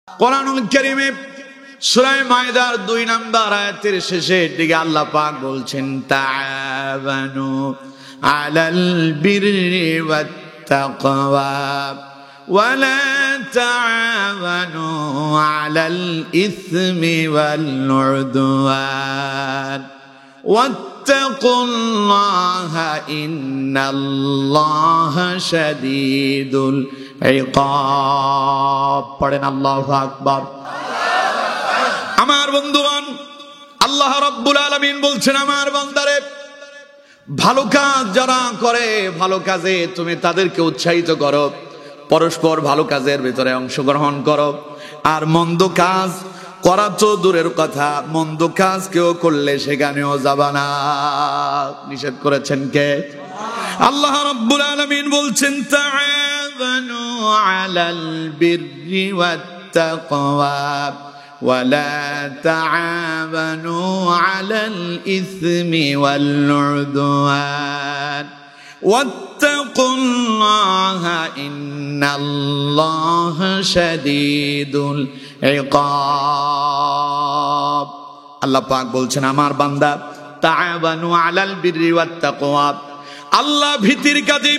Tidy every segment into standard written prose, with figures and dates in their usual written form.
কোরআনুল কারীমে সূরা মায়দার 2 নম্বর আয়াতের শেষের দিকে আল্লাহ পাক বলছেন তাআওয়ানু আলাল বিররি ওয়াত তাকওয়া ওয়ালা তাআওয়ানু আলাল ইসমি ওয়াল উদওয়ান ওয়াত্তাকুল্লাহা ইন্নাল্লাহা শাদীদুল ইকাব। পড়েন আল্লাহু আকবার। আমার বন্ধুগণ, আল্লাহ রাব্বুল আলামিন বলছেন, আমার বান্দারে ভালো কাজ যারা করে, ভালো কাজে তুমি তাদেরকে উৎসাহিত করো, পরস্পর ভালো কাজের ভিতরে অংশগ্রহণ করো। আর মন্দ কাজ করা তো দূরের কথা, মন্দ কাজ কেউ করলে সেখানেও যাবা না। নিষেধ করেছেন কে? আল্লাহ রাব্বুল আলামিন বলছেন তাআওয়ানু আলাল বিররি ওয়াত তাকওয়া ওয়ালা তাআওয়ানু আলাল ইসমি ওয়াল উদওয়ান ওয়াত্তাকুল্লাহা ইন্নাল্লাহা শাদীদুল ইকাব। আল্লাহ পাক বলছেন, আমার বান্দা তাআওয়ানু আলাল বিররি ওয়াত তাকওয়া, আল্লাহ ভীতির কাজে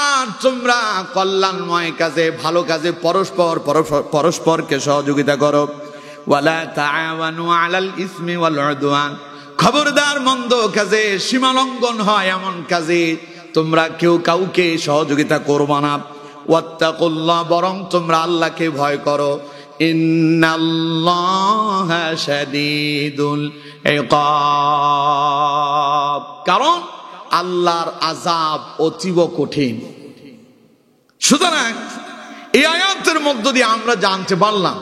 আর তোমরা কল্যাণময় কাজে, ভালো কাজে পরস্পরকে সহযোগিতা করো। ওয়ালা তাআওয়ানু আলাল ইসমি ওয়াল উদওয়ান, খবরদার মন্দ কাজে, সীমালঙ্ঘন হয় এমন কাজে তোমরা কেউ কাউকে সহযোগিতা করবে না। ওয়াত্তাকুল্লাহ, বরং তোমরা আল্লাহকে ভয় করো। ইন্নাল্লাহা শাদীদুল ইকাব, কারণ আল্লাহর আযাব অতীব কঠিন। সুতরাং এই আয়াতের মধ্য দিয়ে আমরা জানতে পারলাম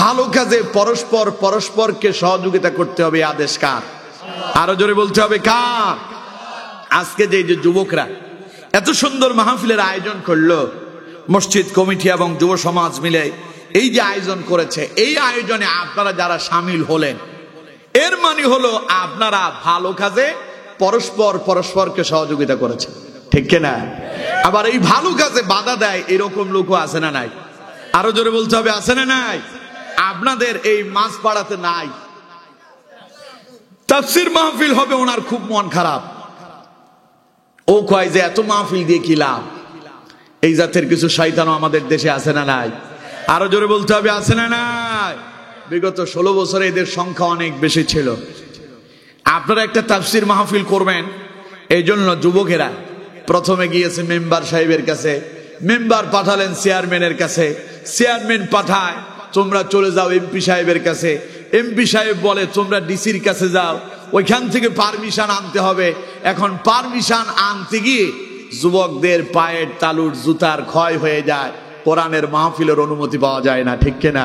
ভালো কাজে পরস্পরকে সহযোগিতা করতে হবে। আদেশ কার? আরো জোরে বলতে হবে কার? আজকে যে যুবকরা এত সুন্দর মাহফিলের আয়োজন করলো, মসজিদ কমিটি এবং যুব সমাজ মিলে এই যে আয়োজন করেছে, এই আয়োজনে আপনারা যারা সামিল হলেন, এর মানে হলো আপনারা ভালো কাজে পরস্পরকে সহযোগিতা করেছে, ঠিক কিনা? আবার এই ভালো কাজে বাধা দেয় এরকম লোকও আছে না নাই? আরো জোরে বলতে হবে, আছে না নাই? আপনাদের এই মাছ পাড়াতে নাই, তাফসীর মাহফিল হবে, ওনার খুব মন খারাপ। ও কয় যে এত মাহফিল দিয়ে কি লাভ? এই জাতের কিছু শয়তানও আমাদের দেশে আছে না নাই? আরো জোরে বলতে হবে, আছে না নাই? বিগত 16 বছরে এদের সংখ্যা অনেক বেশি ছিল। আপনারা একটা তাফসীর মাহফিল করবেন, এই জন্য যুবকেরা প্রথমে গিয়েছে মেম্বার সাহেবের কাছে, মেম্বার পাঠালেন চেয়ারম্যানের কাছে, চেয়ারম্যান পাঠায় তোমরা চলে যাও এমপি সাহেবের কাছে, এমপি সাহেব বলে তোমরা ডিসির কাছে যাও, ওইখান থেকে পারমিশন আনতে হবে। এখন পারমিশন আনতে গিয়ে যুবকদের পায়ের তালুর জুতার ক্ষয় হয়ে যায়, কোরআনের মাহফিলের অনুমতি পাওয়া যায় না, ঠিক কিনা?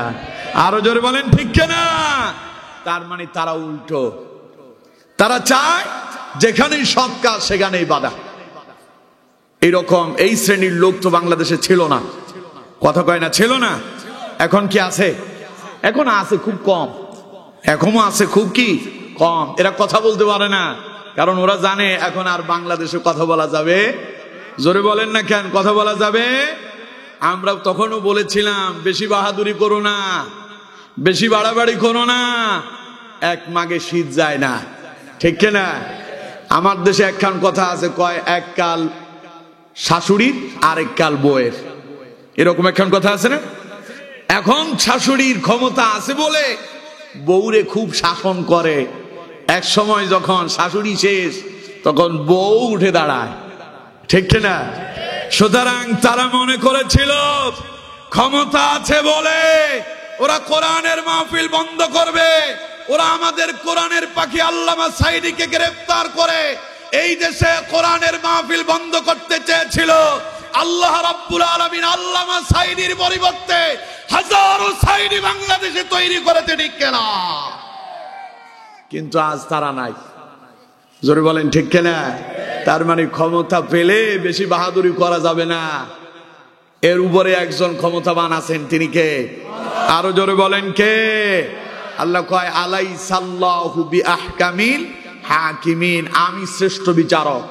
আরো জোরে বলেন, ঠিক কিনা? তার মানে তারা উল্টো, তারা চায় যেখানেই সৎ কাজ সেখানেই বাধা। এইরকম এই শ্রেণীর লোক তো বাংলাদেশে ছিল না, কথা কয় না, ছিল না। এখন কি আছে? এখন আছে খুব কম, এখনো আছে খুব কি কম। এরা কথা বলতে পারে না, কারণ ওরা জানে এখন আর বাংলাদেশে কথা বলা যাবে। জোরে বলেন না কেন? কথা বলা যাবে। আমরা তখনও বলেছিলাম বেশি বাহাদুরি করো না, বেশি বাড়াবাড়ি করো না, এক মাগে শীত যায় না, ঠিক কিনা? আমার দেশে একখান কথা আছে, কয় এক কাল শাশুড়ির আর এক কাল বউয়ের, এরকম একখান কথা আছে না? এখন শাশুড়ির ক্ষমতা আছে বলে বউরে খুব শাসন করে, এক সময় যখন শাশুড়ি শেষ তখন বউ উঠে দাঁড়ায়, ঠিক কিনা? সুতরাং তারা মনে করেছিল ক্ষমতা আছে বলে ওরা কোরআনের মাহফিল বন্ধ করবে, ওরা আমাদের কোরআনের পাখি আল্লামা সাঈদীকে গ্রেফতার করে এই দেশে কোরআনের মাহফিল বন্ধ করতে চেয়েছিল। আল্লাহ রাব্বুল আলামিন আল্লামা সাঈদীর পরিবর্তে হাজারো সাঈদী বাংলাদেশে তৈরি করেছে, ঠিক কিনা? কিন্তু আজ তারা নাই। জোরে বলেন, ঠিক কিনা? তার মানে ক্ষমতা পেলে বেশি বাহাদুরি করা যাবে না। এর উপরে একজন ক্ষমতাবান আছেন, তিনি কে? আরো জোরে বলেন কে? আল্লাহ কয় আলাইসাল্লাহু বিআহকামিল হাকিমিন, আমি শ্রেষ্ঠ বিচারক।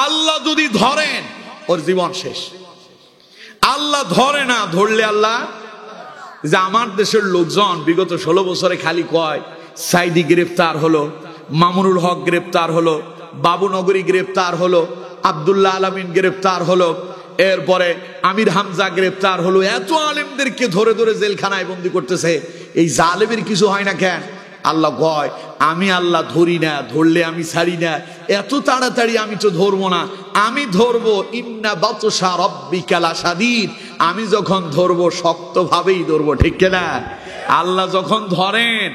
আল্লাহ যদি ধরেন ওর জীবন শেষ। আল্লাহ ধরে না, ধরলে আল্লাহ যে আমার দেশের লোকজন বিগত 16 বছরে খালি কয় সাইদি গ্রেফতার হলো, মামুনুল হক গ্রেফতার হলো, বাবুনগরী গ্রেফতার হলো, আব্দুল্লাহ আলামিন গ্রেফতার হলো, এরপরে আমির হামজা গ্রেফতার হলো। এত আলেমদেরকে ধরে ধরে জেলখানায় বন্দি করতেছে, এই জালেমের কিছু হয় না কেন? আল্লাহ কয় আমি আল্লাহ ধরি না, ধরলে আমি ছাড়ি না, এত তাড়াতাড়ি আমি তো ধরবো না, আমি ধরবো। ইন্না বাতশা রাব্বিকা লাশাদীদ, আমি যখন ধরবো শক্তভাবেই ধরবো, ঠিক কিনা? আল্লাহ যখন ধরেন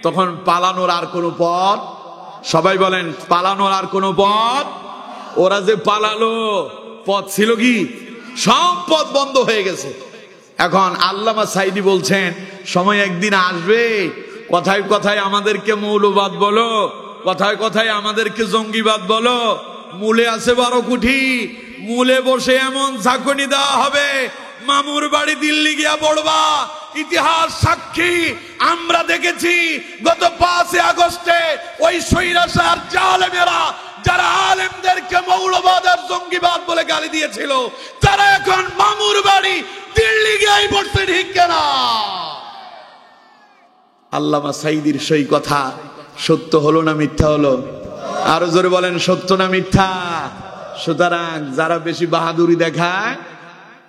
তখন পালানোর আর কোনো পথ, সবাই বলেন পালানোর আর কোনো পথ। ওরা যে পালালো পথ ছিল কি? সব পথ বন্ধ হয়ে গেছে। এখন আল্লামা সাইদি বলছেন সময় একদিন আসবে, কথায় কথায় আমাদেরকে মৌলবাদ বলো, কথায় কথায় আমাদেরকে জঙ্গিবাদ বলো, মূলে আছে 12 কোটি, মূলে বসে এমন ঝাঁকুনি দেওয়া হবে, মামুর বাড়ি দিল্লি গিয়া পড়বা। ইতিহাস সাক্ষী, আমরা দেখেছি গত 5 আগস্টে ওই স্বৈরাচার জালেমেরা যারা আলেমদেরকে মৌলবাদ আর জঙ্গিবাদ বলে গালি দিয়েছিল, তারা এখন মামুর বাড়ি দিল্লি গিয়াই পড়ছে, ঠিক কিনা? আল্লামা সাইদির সেই কথা সত্য হলো না মিথ্যা হলো? আরো জোরে বলেন সত্য না মিথ্যা? সুতরাং যারা বেশি বাহাদুরি দেখায়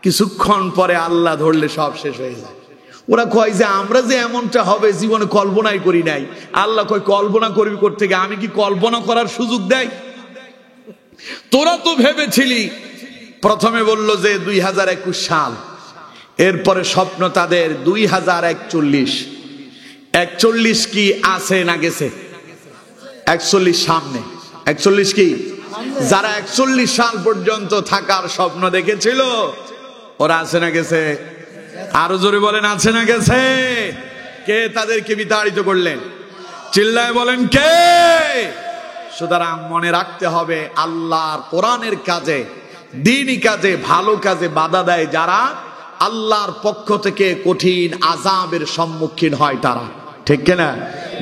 কিছুক্ষণ পরে আল্লাহ ধরলে সব শেষ হয়ে যায়। ওরা কয় যে আমরা যে এমনটা হবে জীবনে কল্পনাই করি নাই। আল্লাহ কয় কল্পনা করবি করতে গিয়ে, আমি কি কল্পনা করার সুযোগ দেয়? তোরা তো ভেবেছিলি, প্রথমে বললো যে 2021 সাল, এরপরে স্বপ্ন তাদের 2041। 41 কি আছে না গেছে? 41 সামনে। 41 কি? যারা 41 সাল পর্যন্ত থাকার স্বপ্ন দেখেছিল ওরা আছে না গেছে? আরো জোরে বলেন আছে না গেছে? কে তাদেরকে বিতাড়িত করলেন? চিল্লায় বলেন কে? সুতরাং মনে রাখতে হবে, আল্লাহর কোরআনের কাজে, দ্বীনি কাজে, ভালো কাজে বাধা দেয় যারা, আল্লাহর পক্ষ থেকে কঠিন আযাবের সম্মুখীন হয় তারা, ঠিক কিনা?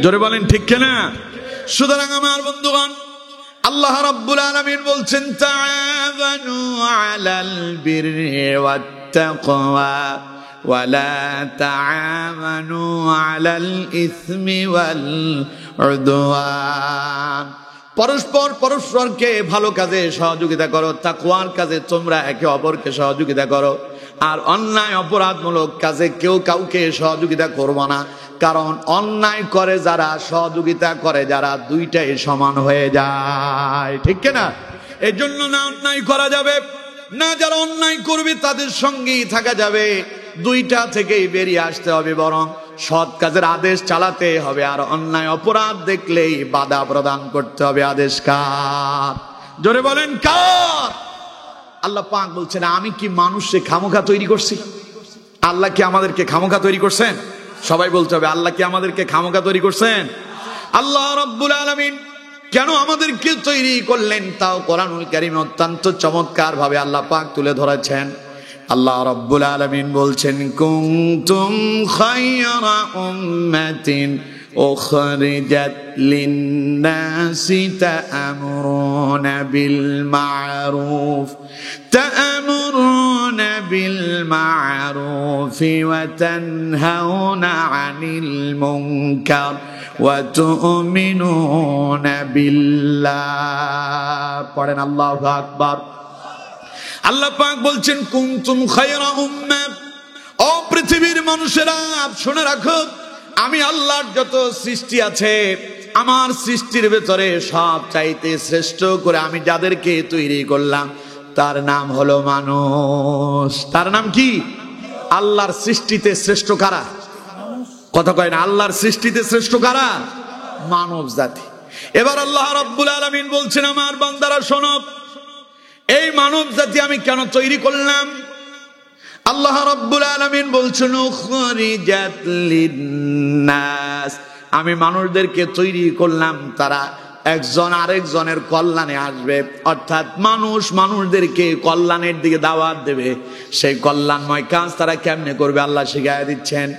জোরে বলেন ঠিক কিনা? সুতরাং আমার বন্ধুগণ, আল্লাহ রাব্বুল আলামিন বলছেন তাআওয়ানু আলাল বিররি ওয়াত তাকওয়া ওয়ালা তাআওয়ানু আলাল ইসমি ওয়াল উদওয়ান। পরস্পরকে ভালো কাজে সহযোগিতা করো, তাকওয়ার কাজে তোমরা একে অপরকে সহযোগিতা করো, আর অন্যায় অপরাধমূলক কাজে কেউ কাউকে সহযোগিতা করবো না। কারণ অন্যায় করে যারা, সহযোগিতা করে যারা, দুইটাই সমান হয়ে যায়, ঠিক কিনা? এই জন্য না অন্যায় করা যাবে না, যারা অন্যায় করবে তাদের সঙ্গেই থাকা যাবে, দুইটা থেকেই বেরিয়ে আসতে হবে, বরং সৎ কাজের আদেশ চালাতে হবে, আর অন্যায় অপরাধ দেখলেই বাধা প্রদান করতে হবে। আদেশ কার? জোরে বলেন কার? আল্লাহ পাক বলছেন আমি কি মানুষকে খামোখা তৈরি করছি? আল্লাহ কি আমাদেরকে খামোখা তৈরি করছেন? সবাই বলতে হবে আল্লাহ কি আমাদেরকে খামোখা তৈরি করছেন? আল্লাহ রাব্বুল আলামিন কেন আমাদেরকে তৈরি করলেন তাও কোরআনুল কারীমে অত্যন্ত চমৎকার ভাবে আল্লাহ পাক তুলে ধরেছেন। আল্লাহ রাব্বুল আলামিন বলছেন কুনতুম খায়রা উম্মাতিন উখরিজাত লিন-নাসি তা'মুরুনা বিল মা'রুফ ওয়া তানহাউনা 'আনিল মুনকার ওয়া তু'মিনুনা বিল্লাহ। পড়েন আল্লাহু আকবার। আল্লাহ পাক বলছেন কুনতুম খায়রা উম্মাহ, ও পৃথিবীর মানুষেরা শুনে রাখো, আমি আল্লাহর যত সৃষ্টি আছে, আমার সৃষ্টির ভেতরে সব চাইতে শ্রেষ্ঠ করে আমি যাদেরকে তৈরি করলাম তার নাম হলো মানুষ। তার নাম কি? আল্লাহর সৃষ্টিতে শ্রেষ্ঠ কারা? কথা কয় না? আল্লাহর সৃষ্টিতে শ্রেষ্ঠ কারা? মানব জাতি। এবার আল্লাহ রাব্বুল আলামিন বলছেন আমার বান্দারা শোনো, এই মানব জাতি আমি কেন তৈরি করলাম? আল্লাহ রাব্বুল আলামিন বলছেন উখরিজাত লিন-নাস, আমি মানুষদেরকে তৈরি করলাম তারা একজন আরেকজনের কল্যাণে আসবে, অর্থাৎ মানুষ মানুষদেরকে কল্যাণের দিকে দাওয়াত দেবে। সেই কল্যাণময় কাজ তারা কেমনে করবে আল্লাহ শিখায়া দিচ্ছেন।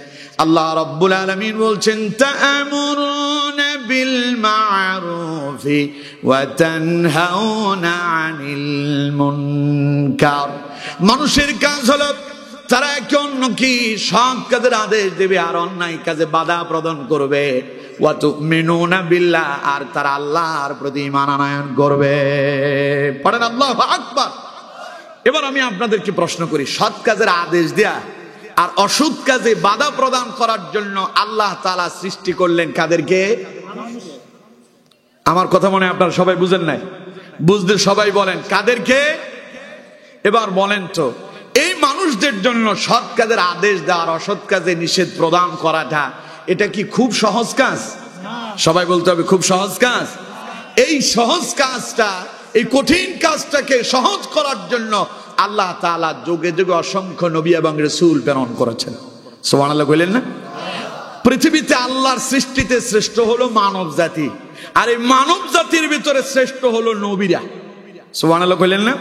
আল্লাহ রাব্বুল আলামিন বলছেন তা'মুরুনা বিল মা'রুফি ওয়া তানহাউনা 'আনিল মুনকার। মানুষের কাজ হলো তারা একে অন্যকে সৎ কাজের আদেশ দেবে আর অন্যায় কাজে বাধা প্রদান করবে। ওয়া তুমিনুনা বিল্লাহ, আর তারা আল্লাহর প্রতি ঈমান আনয়ন করবে। পড়েন আল্লাহু আকবার। এবার আমি আপনাদেরকে প্রশ্ন করি, সৎ কাজের আদেশ দেয়া আর অসৎ কাজে বাধা প্রদান করার জন্য আল্লাহ তাআলা সৃষ্টি করলেন কাদেরকে? আমার কথা মনে হয় আপনারা সবাই বুঝেন নাই, বুঝতে সবাই বলেন কাদেরকে? এবার বলেন তো, এই মানুষদের জন্য সৎ কাজের আদেশ দেওয়ার অসৎ কাজে নিষেধ প্রদান করাটা এটা কি খুব সহজ কাজ? সবাই বলতে হবে খুব সহজ কাজ। এই সহজ কাজটা, এই কঠিন কাজটাকে সহজ করার জন্য আল্লাহ তাআলা যুগে যুগে অসংখ্য নবী এবং রাসূল প্রেরণ করেছেন। সুবহানাল্লাহ কইলেন না? পৃথিবীতে আল্লাহর সৃষ্টিতে শ্রেষ্ঠ হলো মানব জাতি, আর এই মানব জাতির ভিতরে শ্রেষ্ঠ হলো নবীরা। সুবহানাল্লাহ কইলেন না?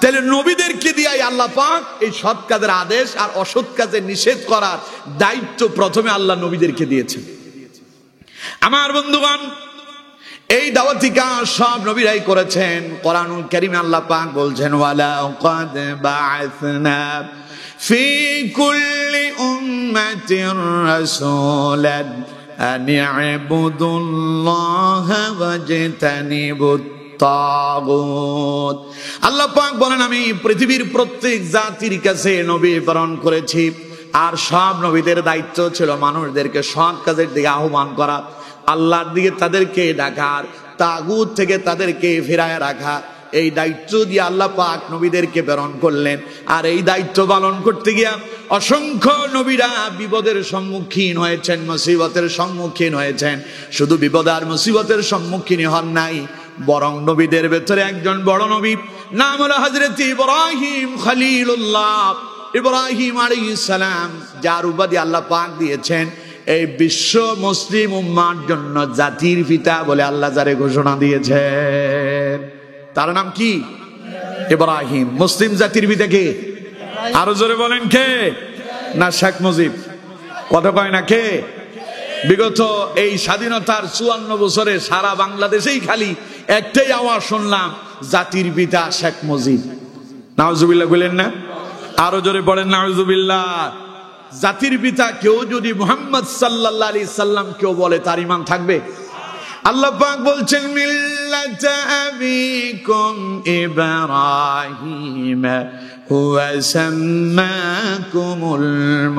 তাহলে নবীদেরকে দিয়ে আল্লাহ পাক এই সৎ কাজের আদেশ আর অসৎ কাজে নিষেধ করার দায়িত্ব প্রথমে আল্লাহ নবীদেরকে দিয়েছেন। আমার বন্ধুগণ, এই দাওয়াতি কাজ সব নবীরাই করেছেন। কোরআনুল কারীমে আল্লাহ পাক বলছেন, ওয়ালা ক্বাদ বা'আসনা ফি কুল্লি উম্মাতির রাসূলান আন ই'বুদুল্লাহা ওয়াজতানিবুত তাগুত। আল্লাহ পাক বলেন, আমি পৃথিবীর প্রত্যেক জাতির কাছে নবী প্রেরণ করেছি, আর সব নবীদের দায়িত্ব ছিল মানুষদেরকে সৎ কাজের দিকে আহ্বান করা, আল্লাহর দিকে তাদেরকে ডাকার, তাগুত থেকে তাদেরকে ফিরায় রাখা। এই দায়িত্ব দিয়ে আল্লাহ পাক নবীদেরকে প্রেরণ করলেন। আর এই দায়িত্ব পালন করতে গিয়া অসংখ্য নবীরা বিপদের সম্মুখীন হয়েছেন, মুসিবতের সম্মুখীন হয়েছেন। শুধু বিপদ আর মুসিবতের সম্মুখীন হন নাই, বরং নবীদের ভেতরে একজন বড় নবী, নাম হলো হযরত ইব্রাহিম খলিলুল্লাহ, ইব্রাহিম আলাইহিস সালাম, যার উপাধি আল্লাহ পাক দিয়েছেন এই বিশ্ব মুসলিম উম্মার জন্য জাতির পিতা বলে আল্লাহ যারে ঘোষণা দিয়েছেন। তার নাম কি? ইব্রাহিম। মুসলিম জাতির পিতা কে? আরো জোরে বলেন কে? না শেখ মুজিব? কথা কয় না কে? বিগত এই স্বাধীনতার 54 বছরে সারা বাংলাদেশেই খালি একটাই আওয়াজ শুনলাম, জাতির পিতা শেখ মুজিব। নাউজুবিল্লাহ বলেন না? আরো জোরে পড়েন নাউজুবিল্লাহ। জাতির পিতা কেউ যদি মুহাম্মদ সাল্লাল্লাহু আলাইহি সাল্লাম কেউ বলে, তার ঈমান থাকবে? আল্লাহ পাক বলছেন, মিল্লাতা আবিকুম ইব্রাহিম হুয়া সাম্মাকুমুল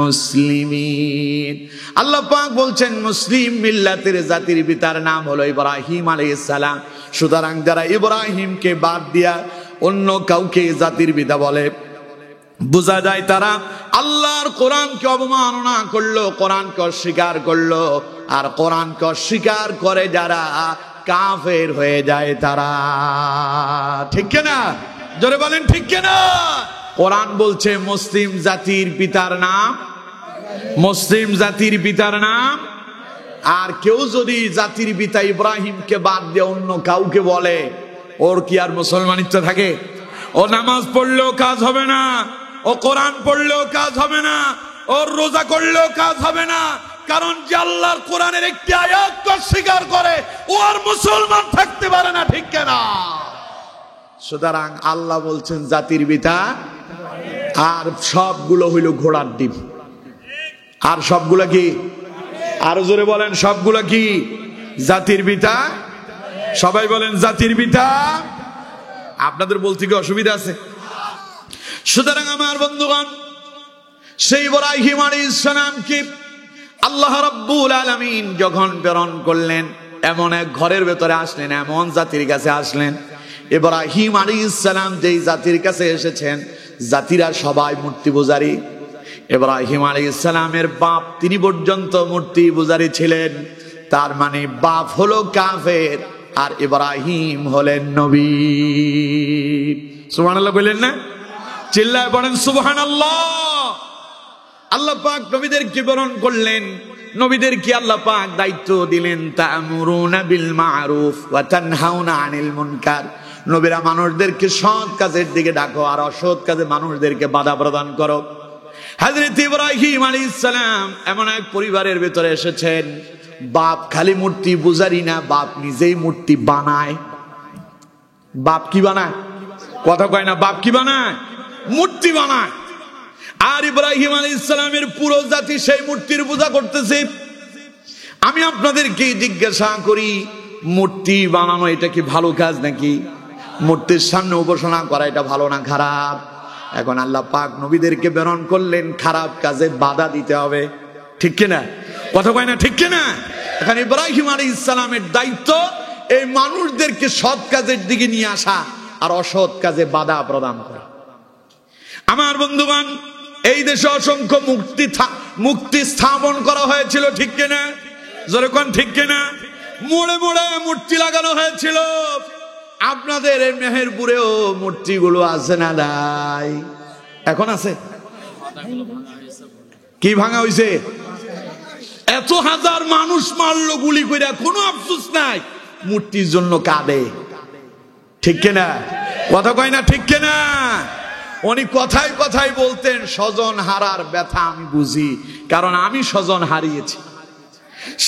মুসলিমিন। আল্লাহ পাক বলছেন মুসলিম মিল্লাতের জাতির পিতার নাম হলো ইব্রাহিম আলাইহিস সালাম। সুতরাং যারা ইব্রাহিমকে বাদ দিয়া অন্য কাউকে জাতির পিতা বলে, বোঝা যায় তারা আল্লাহর কোরআনকে অবমাননা করলো, কোরআনকে অস্বীকার করলো। আর কোরআনকে অস্বীকার করে যারা কাফের হয়ে যায় তারা। ঠিক কিনা? জোরে বলেন ঠিক কিনা? কোরআন বলছে মুসলিম জাতির পিতার নাম, মুসলিম জাতির পিতার নাম। আর কেউ যদি জাতির পিতা ইব্রাহিমকে বাদ দিয়ে অন্য কাউকে বলে, ওর কি আর মুসলমানিত্ব থাকে? ও নামাজ পড়লেও কাজ হবে না, ও কোরআন পড়লেও কাজ হবে না, ওর রোজা করলেও কাজ হবে না। কারণ যে আল্লাহর কোরআনের একটি আয়াত অস্বীকার করে, ও আর মুসলমান থাকতে পারে না। ঠিক কিনা? সুতরাং আল্লাহ বলছেন জাতির পিতা, আর সবগুলো হইল ঘোড়ার ডিম। আর সবগুলো কি? আরো জোরে বলেন, সবগুলো কি? জাতির পিতা। সবাই বলেন জাতির পিতা। আপনাদের বলতে কি অসুবিধা আছে? সুতরাং আমার বন্ধুগণ, সেই ইব্রাহিম আলাইহিস সালামকে আল্লাহ রাব্বুল আলামিন যখন প্রেরণ করলেন, এমন এক ঘরের ভেতরে আসলেন, এমন জাতির কাছে আসলেন। ইব্রাহিম আলাইহিস সালাম যেই জাতির কাছে এসেছেন, জাতিরা সবাই মূর্তি পূজারী। ইব্রাহিম আলাইহিস সালামের বাপ তিনি পর্যন্ত মূর্তি পূজারী ছিলেন। তার মানে বাপ হলো কাফের, আর ইব্রাহিম হলেন নবী। সুবহানাল্লাহ বললেন না? চিল্লায় পড়েন সুবহানাল্লাহ। আল্লাহ পাক নবীদেরকে প্রেরণ করলেন, নবীদেরকে আল্লাহ পাক দায়িত্ব দিলেন, তা'মুরুনা বিল মা'রুফ ওয়া তানহাউনা আনিল মুনকার। নবীরা মানুষদেরকে সৎ কাজের দিকে ডাকো, আর অসৎ কাজে মানুষদেরকে বাধা প্রদান করো। হযরত ইব্রাহিম আলাইহিস সালাম এমন এক পরিবারের ভিতরে এসেছেন, বাপ খালি মূর্তি পূজারী না, বাপ নিজেই মূর্তি বানায়। বাপ কি বানায়? কথা কয় না? বাপ কি বানায়? মূর্তি বানায়। আর ইব্রাহিম আলাইহিস সালামের পুরো জাতি সেই মূর্তির পূজা করতেছে। আমি আপনাদেরকে জিজ্ঞাসা করি, মূর্তি বানানো এটা কি ভালো কাজ নাকি? মূর্তির সামনে উপাসনা করা এটা ভালো না খারাপ? এখন আল্লাহ পাক নবীদেরকে প্রেরণ করলেন খারাপ কাজে বাধা দিতে হবে, ঠিক কিনা? কথা কয় না, ঠিক কিনা? এখন ইব্রাহিম আলাইহিস সালামের দায়িত্ব এই মানুষদেরকে সৎ কাজের দিকে নিয়ে আসা আর অসৎ কাজে বাধা প্রদান করা। আমার বন্ধুগণ, এই দেশে অসংখ্য মুক্তি স্থাপন করা হয়েছিল, ঠিক কিনা? জোরে কোন ঠিক কিনা? মোড়ে মোড়ে মূর্তি লাগানো হয়েছিল। আপনাদের এই মেহেরপুরেও মূর্তিগুলো আছে না নাই? এখন আছে? কি ভাঙা হইছে? এত হাজার মানুষ মারলো গুলি করে, কোনো আফসোস নাই, মূর্তির জন্য কাঁদে, ঠিক কিনা? কথা কয় না, ঠিক কিনা? উনি কথায় কথায় বলতেন স্বজন হারার ব্যথা আমি বুঝি, কারণ আমি স্বজন হারিয়েছি।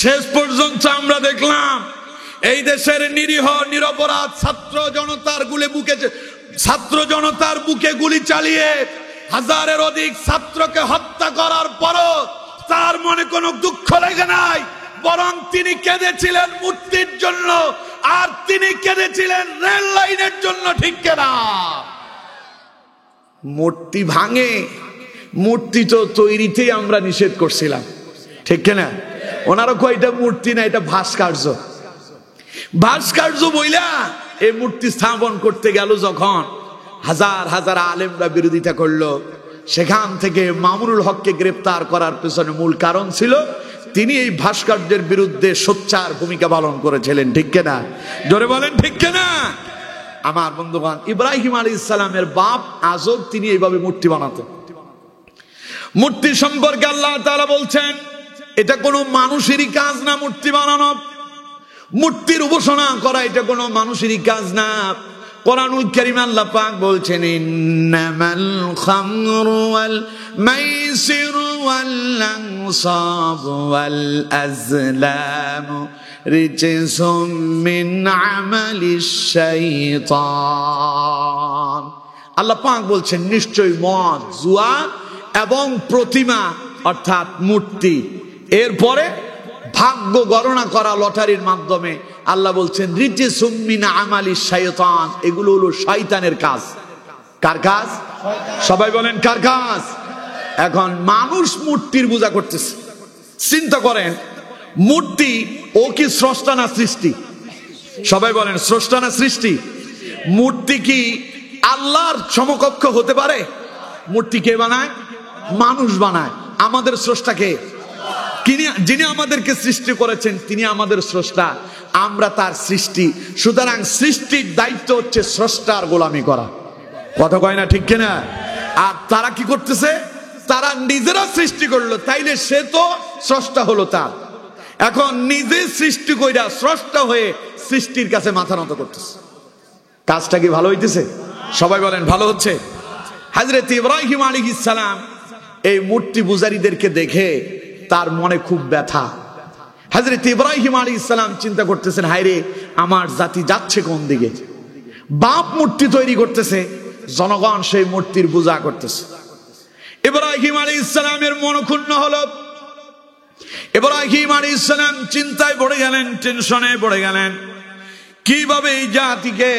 শেষ পর্যন্ত আমরা দেখলাম এই দেশের নিরীহ নিরপরাধ ছাত্র জনতার বুকে গুলি চালিয়ে হাজারের অধিক ছাত্রকে হত্যা করার পরও তার মনে কোনো দুঃখ লেগে নাই, বরং তিনি কেঁদেছিলেন মূর্তির জন্য, আর তিনি কেঁদেছিলেন রেল লাইনের জন্য, ঠিক কিনা? মূর্তি ভাঙে, মূর্তি তো তৈরিতেই আমরা নিষেধ করছিলাম, ঠিক কিনা? ওনারা কয় এটা মূর্তি না, এটা ভাস্কর্য। ভাস্কর্য বইলা এই মূর্তি স্থাপন করতে গেল যখন হাজার হাজার আলেমরা বিরোধিতা করলো, সেখান থেকে মামুনুল হককে গ্রেফতার করার পেছনে মূল কারণ ছিল তিনি এই ভাস্কর্যের বিরুদ্ধে সোচ্চার ভূমিকা পালন করেছিলেন, ঠিক কিনা? জোরে বলেন, ঠিক কিনা? আমার বন্ধুগণ, ইব্রাহিম আলাইহিস সালামের বাপ আজব তিনি এইভাবে মূর্তি বানাতেন। মূর্তি সম্পর্কে আল্লাহ তাআলা বলছেন এটা কোনো মানুষেরই কাজ না মূর্তি বানানো, মূর্তির উপাসনা করা এটা কোনো মানুষেরই কাজ না। কোরআনুল কারীমে আল্লাহ পাক বলছেন ইন্নামাল খামরু ওয়াল মাইসিরু ওয়াল আনসাবু ওয়াল আজলামু রিজসুম মিন আমালিশ শাইতান। আল্লাহ পাক বলছেন নিশ্চয়ই মদ, জুয়া এবং প্রতিমা অর্থাৎ মূর্তি, এরপরে ভাগ্য গণনা করা লটারির মাধ্যমে আল্লাহ বলছেন রিজসুম মিন আমালিশ শাইতান, এগুলো হলো শয়তানের কাজ। কার কাজ? সবাই বলেন কার কাজ? এখন মানুষ মূর্তির পূজা করতেছে। চিন্তা করেন, মূর্তি ও কি স্রষ্টা না সৃষ্টি? সবাই বলেন স্রষ্টা না সৃষ্টি? মূর্তি কি আল্লাহর সমকক্ষ হতে পারে? মূর্তি কে বানায়? মানুষ বানায়। আমাদের স্রষ্টা কে? যিনি আমাদেরকে সৃষ্টি করেছেন তিনি আমাদের স্রষ্টা, আমরা তার সৃষ্টি। সুতরাং সৃষ্টির দায়িত্ব হচ্ছে স্রষ্টার গোলামি করা, কথা কয় না, ঠিক কিনা? আর তারা কি করতেছে? তারা নিজেরা সৃষ্টি করলো, তাইলে সে তো স্রষ্টা হলো তার। এখন নিজে সৃষ্টি কইরা স্রষ্টা হয়ে সৃষ্টির কাছে মাথা নত করতেছে। কাজটা কি ভালো হইতেছে? সবাই বলেন ভালো হচ্ছে? হযরত ইব্রাহিম আলাইহিস সালাম এই মূর্তি পূজারীদেরকে দেখে তার মনে খুব ব্যথা। হযরত ইব্রাহিম আলাইহিস সালাম চিন্তা করতেছেন, হায়রে আমার জাতি যাচ্ছে কোন দিকে? বাপ মূর্তি তৈরি করতেছে, জনগণ সেই মূর্তির পূজা করতেছে। ইব্রাহিম আলাইহিস সালামের মন ক্ষুণ্ণ হলো। ইব্রাহিম আলাইহিস সালাম চিন্তায় পড়ে গেলেন, টেনশনে পড়ে গেলেন, কিভাবে এই জাতিকে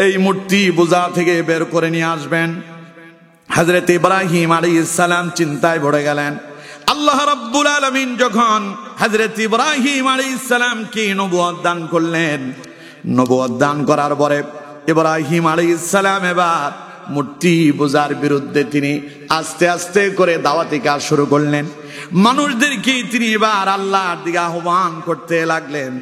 এই মূর্তি পূজা থেকে বের করে নিয়ে আসবেন। হযরত ইব্রাহিম আলাইহিস সালাম চিন্তায় পড়ে গেলেন। আল্লাহ রাব্বুল আলামিন যখন হযরত ইব্রাহিম আলাইহিস সালামকে নবুয়ত দান করলেন, নবুয়ত দান করার পরে ইব্রাহিম আলাইহিস সালাম এবার মূর্তি পূজার বিরুদ্ধে তিনি আস্তে আস্তে করে দাওয়াতি কাজ শুরু করলেন। মানুষদেরকে তিনি এবার আল্লাহর দিকে আহ্বান করতে লাগলেন।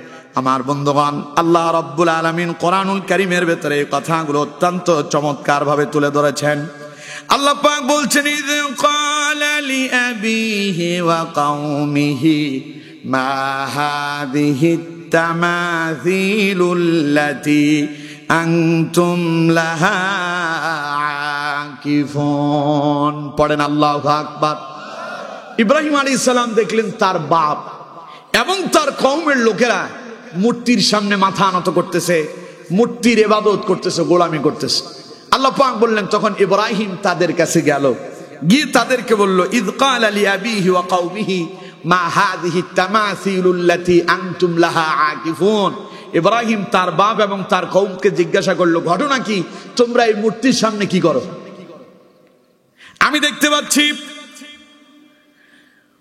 আমার বন্ধুগণ, আল্লাহ রাব্বুল আলামিন কোরআনুল কারীমের ভেতরে এই কথাগুলো অত্যন্ত চমৎকার ভাবে তুলে ধরেছেন। আল্লাহ পাক বলছেন ইয ক্বালা লিআবিহি ওয়া কওমিহি মা হাযিহি তামাযীলুল্লাতী আনতুম লাহা আকিফুন। পড়েন আল্লাহু আকবার। ইব্রাহিম আলাইহিস সালাম দেখলেন তার বাপ এবং তার কওমের লোকেরা মূর্তির সামনে মাথা নত করতেছে, মূর্তির ইবাদত করতেছে, গোলামি করতেছে। আল্লাহ পাক বললেন তখন ইব্রাহিম তাদের কাছে গেল, গিয়ে তাদেরকে বলল, ইদ ক্বালা লিআবিহি ওয়া কওমিহি মা হাযিহি তামাসিলুল্লাতী আনতুম লাহা আকিফুন। ইব্রাহিম তার বাপ এবং তার কওমকে জিজ্ঞাসা করলো, ঘটনা কি, তোমরা এই মূর্তির সামনে কি করো? আমি দেখতে পাচ্ছি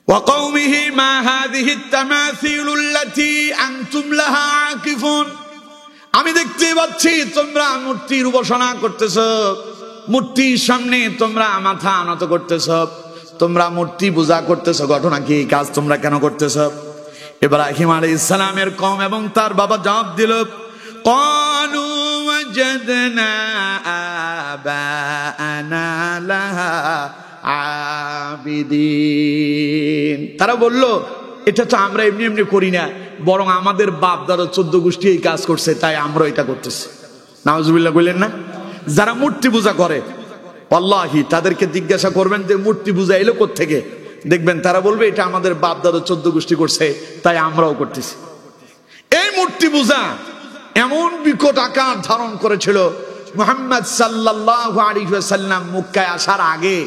ওয়া কওমিহি মা হাযিহি তামাসিলুল্লাতী আনতুম লাহা আকিফুন, আমি দেখতে পাচ্ছি তোমরা মূর্তির উপাসনা করতেছো, মূর্তির সামনে তোমরা মাথা নত করতেছো, তোমরা মূর্তি পূজা করতেছো, ঘটনা কি, কাজ তোমরা কেন করতেছো? ইব্রাহিম আলাইহিস সালামের কওম এবং তার বাবা জবাব দিল, ক্বালু ওয়াজাদনা আবাআনা লাহা আবিদিন। তারা বলল, এটা তো আমরা এমনি এমনি করি না, বরং আমাদের বাপ দাদা 14 গোষ্ঠী এই কাজ করছে, তাই আমরা এটা করতেছি। নাউজুবিল্লাহ বললেন না? যারা মূর্তি পূজা করে, আল্লাহি তাদেরকে জিজ্ঞাসা করবেন যে মূর্তি পূজা এলো কোত্থেকে, দেখবেন তারা বলবে এটা আমাদের বাপ দাদা 14 গোষ্ঠী করছে, তাই আমরাও করতেছি। এই মূর্তি পূজা এমন বিকট আকার ধারণ করেছিল, মুহাম্মদ সাল্লাল্লাহু আলাইহি ওয়াসাল্লাম মক্কায় আসার আগে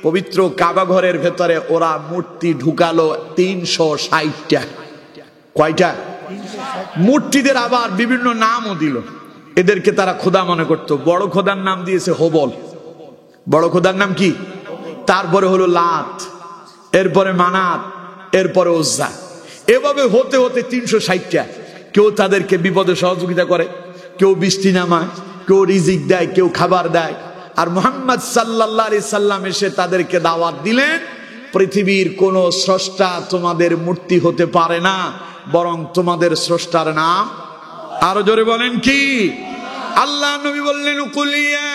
পবিত্র কাবা ঘরের ভেতরে ওরা মূর্তি ঢুকালো 360টা। কয়টা? মূর্তিদের আবার বিভিন্ন নামও দিল। এদেরকে তারা খোদা মনে করত। বড় খোদার নাম দিয়েছে হবল, বড় খোদার নাম কি, তারপরে হলো লাত, এরপরে মানাত, এরপরে উজ্জা। এভাবে হতে হতে 360টা। কেউ তাদেরকে বিপদে সহযোগিতা করে, কেউ বৃষ্টি নামায়, কেউ রিজিক দেয়, কেউ খাবার দেয়। আর মুহাম্মদ সাল্লাল্লাহু আলাইহি সাল্লাম এসে তাদেরকে দাওয়াত দিলেন, পৃথিবীর কোন স্রষ্টা তোমাদের মূর্তি হতে পারে না, বরং তোমাদের স্রষ্টার নাম, আরো জোরে বলেন কি, আল্লাহ। নবী বললেন, কুল ইয়া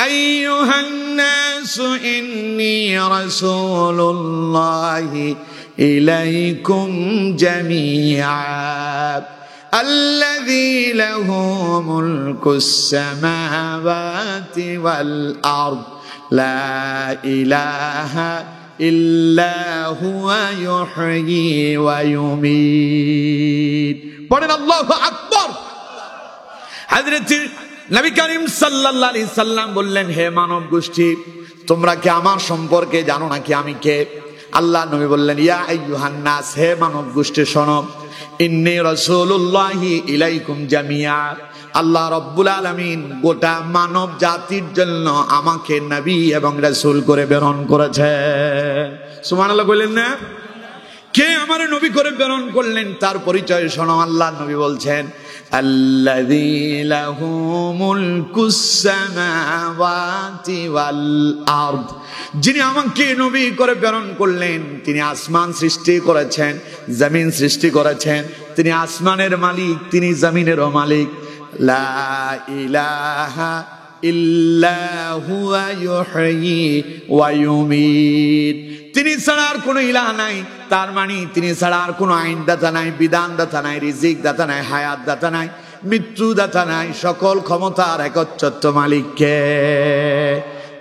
আইয়ুহান নাসু ইন্নী রাসূলুল্লাহি ইলাইকুম জামিআ الذي له ملك السماوات والأرض لا إله إلا هو يحيي ويميت। পড়েন আল্লাহু আকবার। হযরত নবী করিম সাল্লাল্লাহু আলাইহি সাল্লাম বললেন, হে মানব গোষ্ঠী, তোমরা কি আমার সম্পর্কে জানো নাকি আমি কে? আল্লাহ নবী বললেন, ইয়া আইয়ুহান নাস, হে মানব গোষ্ঠী শোনো, ইন্নী রাসূলুল্লাহি ইলাইকুম জামিআ, আল্লাহ রাব্বুল আলামিন গোটা মানব জাতির জন্য আমাকে নবী এবং রাসূল করে প্রেরণ করেছে। সুবহানাল্লাহ বললেন না? কে আমার নবী করে প্রেরণ করলেন তার পরিচয় শোনো। আল্লাহ নবী বলছেন, আল্লাযী লাহু মুলকুস সামাওয়াতি ওয়াল আরদ, যিনি আমাকে নবী করে প্রেরণ করলেন, তিনি আসমান সৃষ্টি করেছেন, জমিন সৃষ্টি করেছেন, তিনি আসমানের মালিক, তিনি জমিনেরও মালিক। লা ইলাহা ইল্লা হুয়া ইউহয়ী ওয়া ইউমীত, তিনি ছাড়া আর কোনো ইলাহ নাই, তার মানে তিনি ছাড়া আর কোনো আইন দাতা নাই, বিধান দাতা নাই, রিজিক দাতা নাই, হায়াত দাতা নাই, মৃত্যু দাতা নাই। সকল ক্ষমতার একচ্ছত্র মালিক কে?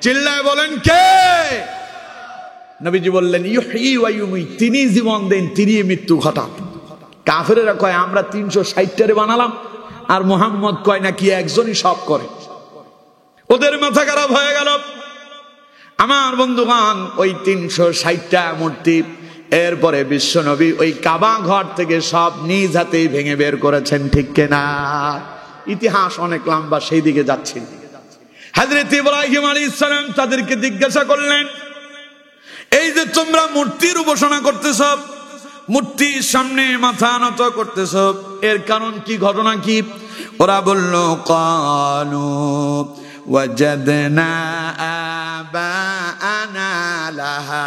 চিল্লায় বলেন কে? নবীজি বললেন, ইউহয়ী ওয়া ইউমীত, তিনি জীবন দেন, তিনি মৃত্যু ঘটান। কাফেরেরা কয় আমরা 360টারে বানালাম, আর মুহাম্মদ কয় নাকি একজনই সব করে। ওদের মাথা খারাপ হয়ে গেল। আমার বন্ধুগণ, ওই 360টা মূর্তি এরপরে বিশ্ব নবী ওই কাবা ঘর থেকে সব নিজ হাতেই ভেঙে বের করেছেন, ঠিক কিনা? ইতিহাস অনেক লম্বা, সেই দিকে যাচ্ছি। হযরত ইব্রাহিম আলাইহিস সালাম তাদেরকে জিজ্ঞাসা করলেন, এই যে তোমরা মূর্তির উপাসনা করতেছ, মূর্তির সামনে মাথা নত করতেছ, এর কারণ কি, ঘটনা কি? ওরা বলল, ক্বালু ওয়াজাদনা আবাআনা লাহা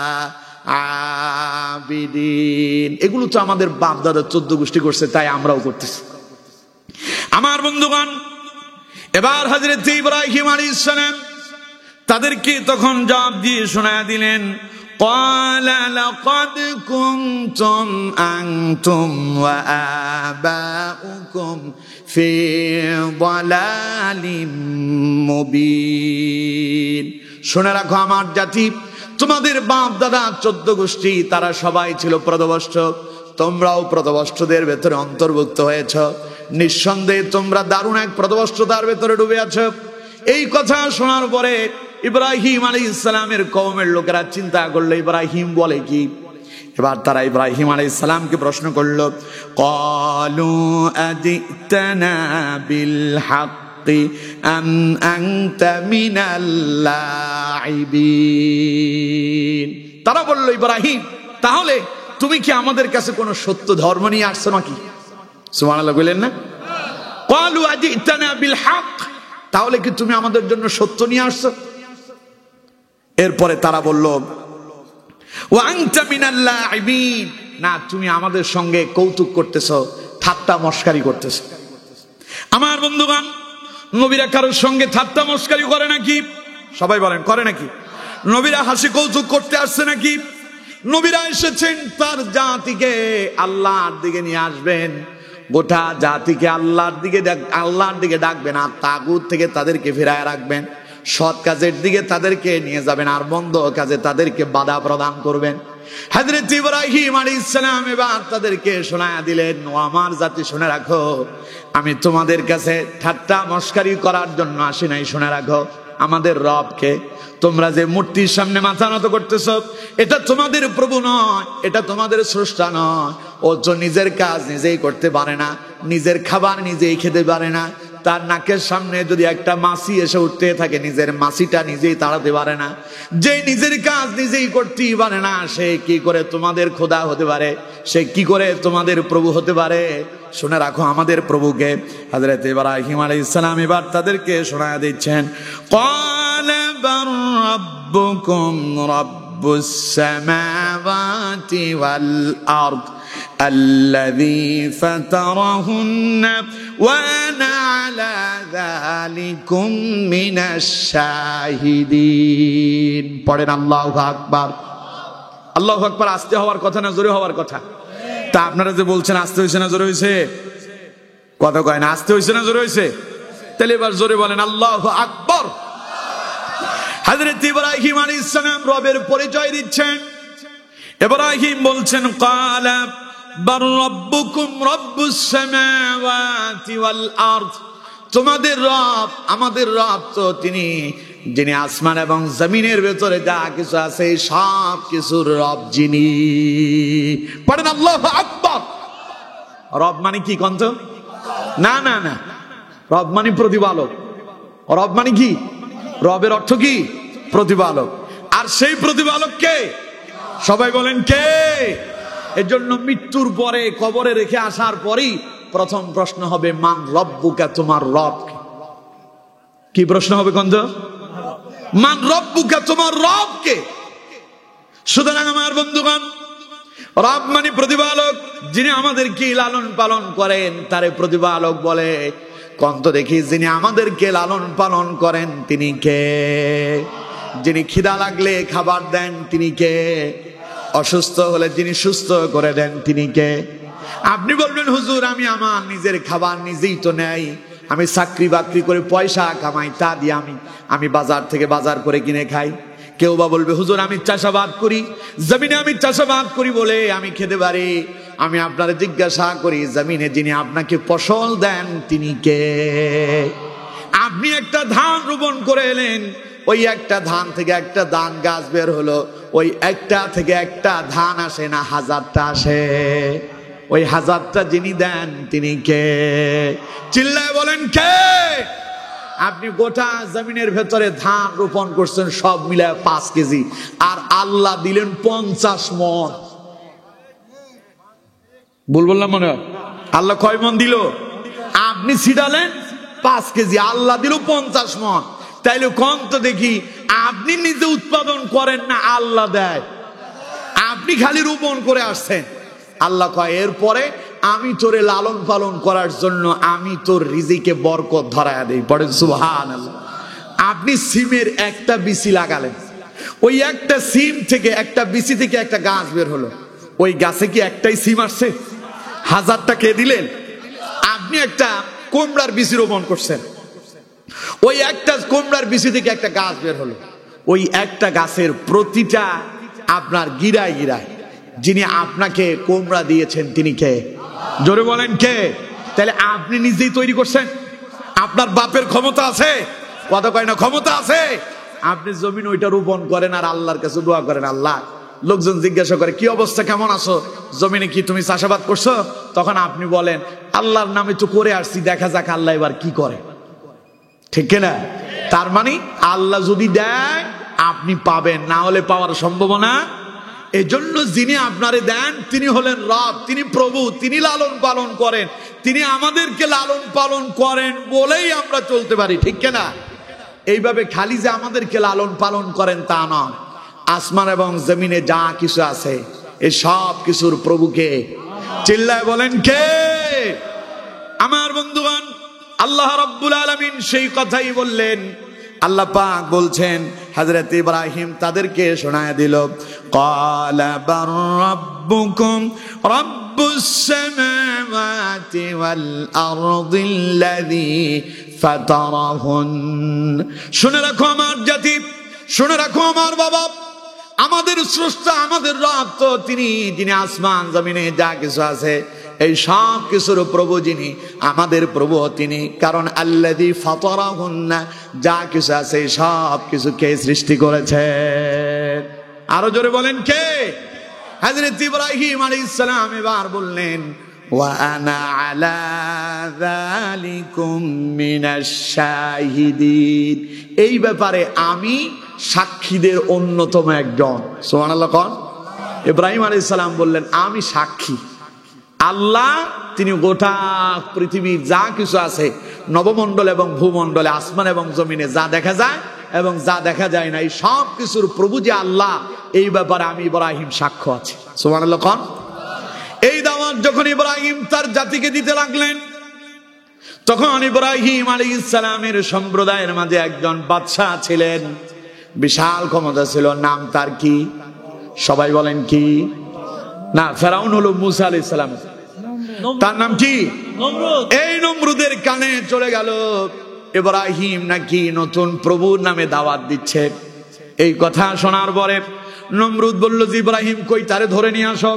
আবিদিন, এগুলো তো আমাদের বাপ দাদা 14 গোষ্ঠী করছে, তাই আমরাও করতেছি। আমার বন্ধুগণ, এবার হযরত ইব্রাহিম আলাইহিস সালাম তাদেরকে তখন জবাব দিয়ে শোনায়া দিলেন, ক্বালা লাকাদ কুনতুম আনতুম ওয়া আবাউকুম ফি যালালিম মুবিন। শুনে রাখো আমার জাতি, তোমাদের বাপ দাদা 14 গোষ্ঠী তারা সবাই ছিল প্রদভষ্ট, তোমরাও প্রদভষ্টদের ভেতরে অন্তর্ভুক্ত হয়েছ। নিঃসন্দেহে তোমরা দারুণ এক প্রদভষ্টতার ভেতরে ডুবে আছো। এই কথা শোনার পরে ইব্রাহিম আলাইহিস সালামের কওমের লোকেরা চিন্তা করলো ইব্রাহিম বলে কি। এবার তারা ইব্রাহিম আলাইহিস সালামকে প্রশ্ন করলো, ক্বালু আদিতানা বিল হাক্কি আম আনতা মিনাল লাইবিন। তারা বলল, ইব্রাহিম তাহলে তুমি কি আমাদের কাছে কোন সত্য ধর্ম নিয়ে আসছো নাকি? সুবহানাল্লাহ বললেন না? ক্বালু আদিতানা বিল হক, তাহলে কি তুমি আমাদের জন্য সত্য নিয়ে আসছো? এরপরে তারা বলল, ওয়া আনতা মিনাল লাইবিন, না তুমি আমাদের সঙ্গে কৌতুক করতেছো, ঠাট্টা মশকারি করতেছো। আমার বন্ধুগণ, নবীরা কারোর সঙ্গে ঠাট্টা মশকারি করে নাকি? সবাই বলেন, করে নাকি? নবীরা হাসি কৌতুক করতে আসছে নাকি? নবীরা এসেছেন তার জাতিকে আল্লাহর দিকে নিয়ে আসবেন, গোটা জাতিকে আল্লাহর দিকে ডাকবেন, আর তাগুত থেকে তাদেরকে ফিরায় রাখবেন, সৎ কাজের দিকে তাদেরকে নিয়ে যাবেন, আর মন্দ কাজে তাদেরকে বাধা প্রদান করবেন। হযরত ইব্রাহিম আলাইহিস সালাম এবার তাদেরকে শোনায়া দিলেন, ও আমার জাতি শুনে রাখো, আমি তোমাদের কাছে ঠাট্টা মশকারি করার জন্য আসি নাই। শুনে রাখো, আমাদের রবকে তোমরা যে মূর্তির সামনে মাথা নত করতেছো, এটা তোমাদের প্রভু নয়, এটা তোমাদের স্রষ্টা নয়। ও তো নিজের কাজ নিজেই করতে পারে না, নিজের খাবার নিজেই খেতে পারে না, তার নাকের সামনে যদি একটা মাছি এসে উঠতে থাকে, নিজের মাছিটা নিজেই তাড়াতে পারে না। যে নিজের কাজ নিজেই করতেই পারে না, সে কি করে তোমাদের খোদা হতে পারে? সে কি করে তোমাদের প্রভু হতে পারে? শুনে রাখো আমাদের প্রভুকে। হযরত ইব্রাহিম আলাইহিস সালাম এবার তাদেরকে শোনায়া দিচ্ছেন, ক্বালা বার রাব্বুকুম রাব্বুস সামাওয়াতি ওয়াল আরদ الذي فطرهن وانا على ذلكم من الشاهدين। পড়েন আল্লাহু আকবার। আল্লাহু আকবার আস্তে হওয়ার কথা না জোরে হওয়ার কথা? তা আপনারা যে বলছেন আস্তে হইছে না জোরে হইছে, কথা কয় না, আস্তে হইছে না জোরে হইছে? তাহলে এবার জোরে বলেন আল্লাহু আকবার। হযরত ইব্রাহিম আলাইহিস সালাম রবের পরিচয় দিচ্ছেন। ইব্রাহিম বলছেন, ক্বালা বার রাব্বুকুম রাব্বুস সামাওয়াতি ওয়াল আরদ, তোমাদের রব আমাদের রব তো তিনি যিনি আসমান এবং জমিনের ভেতরে যা কিছু আছে সব কিছুর রব যিনি। পড়েন আল্লাহু আকবার। রব মানে কি কন্ত? না না না, রব মানে প্রতিপালক। রব মানে কি? রবের অর্থ কি? প্রতিপালক। আর সেই প্রতিপালক কে? সবাই বলেন কে? এর জন্য মৃত্যুর পরে কবরে রেখে আসার পরই প্রথম প্রশ্ন হবে, মান রব্বুকা, তোমার রব কি? প্রশ্ন হবে কন্ত? মান রব্বুকা, তোমার রব কে? সুতরাং আমার বন্ধুগণ, রব মানে প্রতিপালক, যিনি আমাদেরকে লালন পালন করেন তারে প্রতিপালক বলে। কন্ত দেখি, যিনি আমাদেরকে লালন পালন করেন তিনি কে? যিনি খিদা লাগলে খাবার দেন তিনি কে? অসুস্থ হলে যিনি সুস্থ করে দেন তিনি কে? আপনি বলবেন, হুজুর আমি আমার নিজের খাবার নিজেই তো নেই, আমি চাকরি বাকরি করে পয়সা কামাই, তা দিয়ে আমি বাজার থেকে বাজার করে কিনে খাই। কেউ বা বলবে, হুজুর আমি চাষাবাদ করি, জমিনে আমি চাষাবাদ করি বলে আমি খেতে পারি। আমি আপনারা জিজ্ঞাসা করি, জমিনে যিনি আপনাকে ফসল দেন তিনি কে? আপনি একটা ধান রোপণ করে এলেন, ওই একটা ধান থেকে একটা ধান গাছ বের হলো, ওই একটা থেকে একটা ধান আসে না, হাজারটা আসে। ওই হাজারটা যিনি দেন তিনি কে? চিল্লায় বলেন কে? আপনি গোটা জমিনের ভেতরে ধান রোপণ করছেন সব মিলায় 5 কেজি, আর আল্লাহ দিলেন 50 মন। ভুল বললাম মনে হয়? আল্লাহ কয় মন দিল? আপনি ছিটালেন 5 কেজি, আল্লাহ দিল 50 মন। তাইলে কম তো দেখি, আপনি নিজে উৎপাদন করেন না, আল্লাহ দেয়। আপনি খালি রোপণ করে আসছেন। আল্লাহ কয়, এরপরে আমি তোরে লালন পালন করার জন্য আমি তোর রিজিকে বরকত ধরায়া দেই। পড়েন সুবহানাল্লাহ। আপনি সিমের একটা বিচি লাগালেন, ওই একটা সিম থেকে একটা বিচি থেকে একটা গাছ বের হলো, ওই গাছে কি একটাই সিম আসছে? হাজারটা কে দিলেন? আপনি একটা কুমড়ার বিচি রোপণ করছেন, ওই একটা কুমড়ার বিচি থেকে একটা গাছ বের হলো, ওই একটা গাছের প্রতিটা আপনার গিরায় গিরায় যিনি আপনাকে কুমড়া দিয়েছেন তিনি কে? জোরে বলেন কে? তাহলে আপনি নিজেই তৈরি করছেন? আপনার বাপের ক্ষমতা আছে? কথা কয় না, ক্ষমতা আছে? আপনি জমিন ওইটা রোপণ করেন আর আল্লাহর কাছে দোয়া করেন, আল্লাহ। লোকজন জিজ্ঞাসা করে কি অবস্থা, কেমন আছো, জমিনে কি তুমি চাষাবাদ করছো? তখন আপনি বলেন আল্লাহর নামে তো করে আসছি, দেখা যাক আল্লাহ এবার কি করে। ঠিক কিনা? তার মানে আল্লাহ যদি দেয় আপনি পাবেন, না হলে পাওয়ার সম্ভাবনা। এজন্য যিনি আপনারে দেন তিনি হলেন রব, তিনি প্রভু, তিনি লালন পালন করেন, তিনি আমাদেরকে লালন পালন করেন বলেই আমরা চলতে পারি। ঠিক কিনা? এইভাবে খালি যে আমাদেরকে লালন পালন করেন তা নয়, আসমান এবং জমিনে যা কিছু আছে এই সব কিছুর প্রভুকে। চিল্লায় বলেন কে? আমার বন্ধুগণ, আল্লাহ রাব্বুল আলামিন সেই কথাই বললেন। আল্লাহ পাক বলছেন হযরত ইব্রাহিম তাদেরকে শোনায় দিল, ক্বালা বার রাব্বুকুম রাব্বুস সামাওয়াতি ওয়াল আরদিল্লাযী ফাতারাহুন। শুনে রাখো আমার জাতি, শুনে রাখো আমার বাবা, আমাদের স্রষ্টা, আমাদের রব তো তিনি, যিনি আসমান জমিনে যা কিছু আছে এই সব কিছুর প্রভু, যিনি আমাদের প্রভু তিনি। কারণ আল্লাযী ফাতারাহুন্না, যা কিছু আছে সব কিছু কে সৃষ্টি করেছে? আরো জোরে বলেন কে? হযরত ইব্রাহিম আলাইহিস সালাম এবার বললেন ওয়া আনা আলা যালিকুম মিনাশ শাহিদিন, এই ব্যাপারে আমি সাক্ষীদের অন্যতম একজন। সুবহানাল্লাহ কোন? ইব্রাহিম আলাইহিস সালাম বললেন আমি সাক্ষী। আল্লাহ তিনি গোটা পৃথিবীর যা কিছু আছে, নবমণ্ডল এবং ভূমণ্ডলে, আসমান এবং জমিনে যা দেখা যায় এবং যা দেখা যায় না, এই সব কিছুর প্রভু যে আল্লাহ, এই ব্যাপারে আমি ইব্রাহিম সাক্ষ্য আছি। সুবহানাল্লাহ কোন? এই দাওয়াত যখন ইব্রাহিম তার জাতিকে দিতে লাগলেন, তখন ইব্রাহিম আলাইহিস সালামের সম্প্রদায়ের মাঝে একজন বাদশা ছিলেন, বিশাল ক্ষমতা ছিল। নাম তার কি? সবাই বলেন কি? না, ফেরাউন হলো মুসা আলাইহিস সালাম, তার নাম কি? নমরুদ। এই নমরুদের কানে চলে গেল ইব্রাহিম নাকি নতুন প্রভুর নামে দাওয়াত দিচ্ছে। এই কথা শোনার পরে নমরুদ বলল যে ইব্রাহিম কই, তারে ধরে নিয়ে আসো।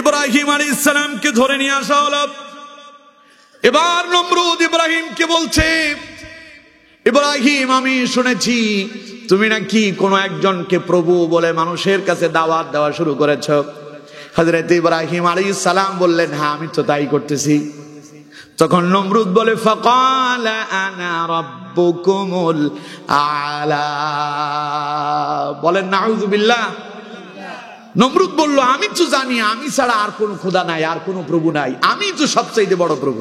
ইব্রাহিম আলাইহিস সালামকে ধরে নিয়ে আসা হলো। এবার নমরুদ ইব্রাহিমকে বলছে, ইব্রাহিম আমি শুনেছি তুমি নাকি কোন একজনকে প্রভু বলে মানুষের কাছে দাওয়াত দেওয়া শুরু করেছো। হযরত ইব্রাহিম আলাইহিস সালাম বললেন হ্যাঁ, আমি তো তাই করতেছি। তখন নমরুদ বলে ফাকালা আনা রাব্বুকুমুল আলা, বলেন নাউযুবিল্লাহ। নমরুদ বলল আমি তো জানি আমি ছাড়া আর কোন খোদা নাই, আর কোন প্রভু নাই, আমি তো সবচেয়ে বড় প্রভু।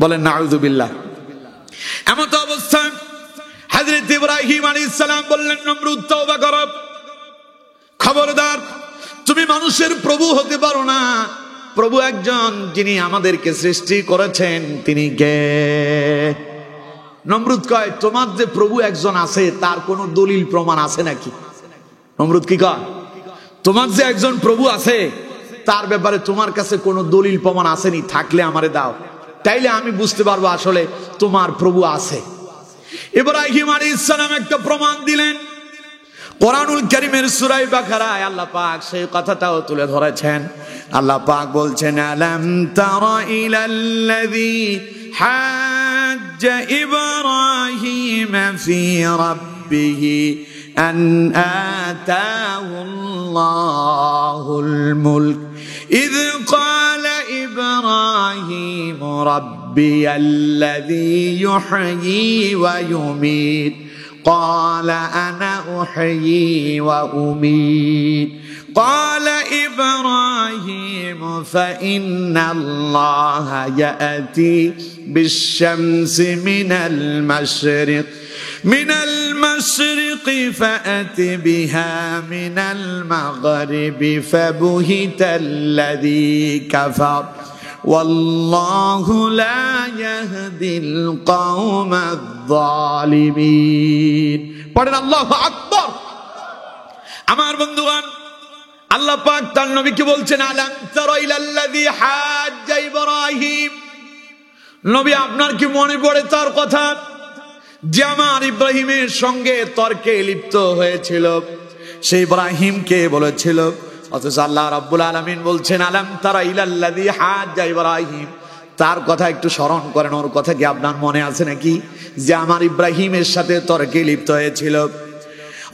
বলেন নাউযুবিল্লাহ। এমন তো অবস্থা হযরত ইব্রাহিম আলাইহিস সালাম বললেন নমরুদ তওবা করো, খবরদার তুমি মানুষের প্রভু হতে পারো না। প্রভু একজন, যিনি আমাদেরকে সৃষ্টি করেছেন, তিনি কে? নমরুদ কয় তোমার যে প্রভু একজন আছে তার কোনো দলিল প্রমাণ আছে নাকি? নমরুদ কি কয়? তোমার যে একজন প্রভু আছে তার ব্যাপারে তোমার কাছে কোনো দলিল প্রমাণ আসেনি? থাকলে আমারে দাও, তাইলে আমি বুঝতে পারবো আসলে তোমার প্রভু আছে। ইব্রাহিম আলাইহিস সালাম একটা প্রমাণ দিলেন। কোরআনুল কারীমের সূরা বাকারায় আল্লাহ পাক সেই কথাটাও তুলে ধরেছেন। আল্লাহ পাক বলছেন আলাম তারা ইলাল্লাযী হাজ্জা ইব্রাহিম ফি রাব্বিহি আন আতাহুল্লাহুল মুলক ইয ক্বালা ইব্রাহিম রাব্বিয়াল্লাযী ইউহয়ী ওয়া ইউমীত قال أنا أحيي وأميت قال إبراهيم فإن الله يأتي بالشمس من المشرق فأت بها من المغرب فبهت الذي كفر والله لا يهدي القوم الظالمين। পড়েন আল্লাহু আকবার। আমার বন্ধুগণ, আল্লাহ পাক তার নবীকে বলছেন আলাম তারা ইলাল্লাযী হাজ্জা ইব্রাহিম, নবী আপনার কি মনে পড়ে তার কথা যে আমার ইব্রাহিমের সঙ্গে তর্কে লিপ্ত হয়েছিল? সে ইব্রাহিমকে বলেছিল, অথচ আল্লাহ রাব্বুল আলামিন বলছেন আলাম তারা ইলাল্লাযী হাজ্জা ইব্রাহিম, তার কথা একটু স্মরণ করেন। ওর কথা কি আপনার মনে আছে নাকি যে আমার ইব্রাহিমের সাথে তর্কে লিপ্ত হয়েছিল?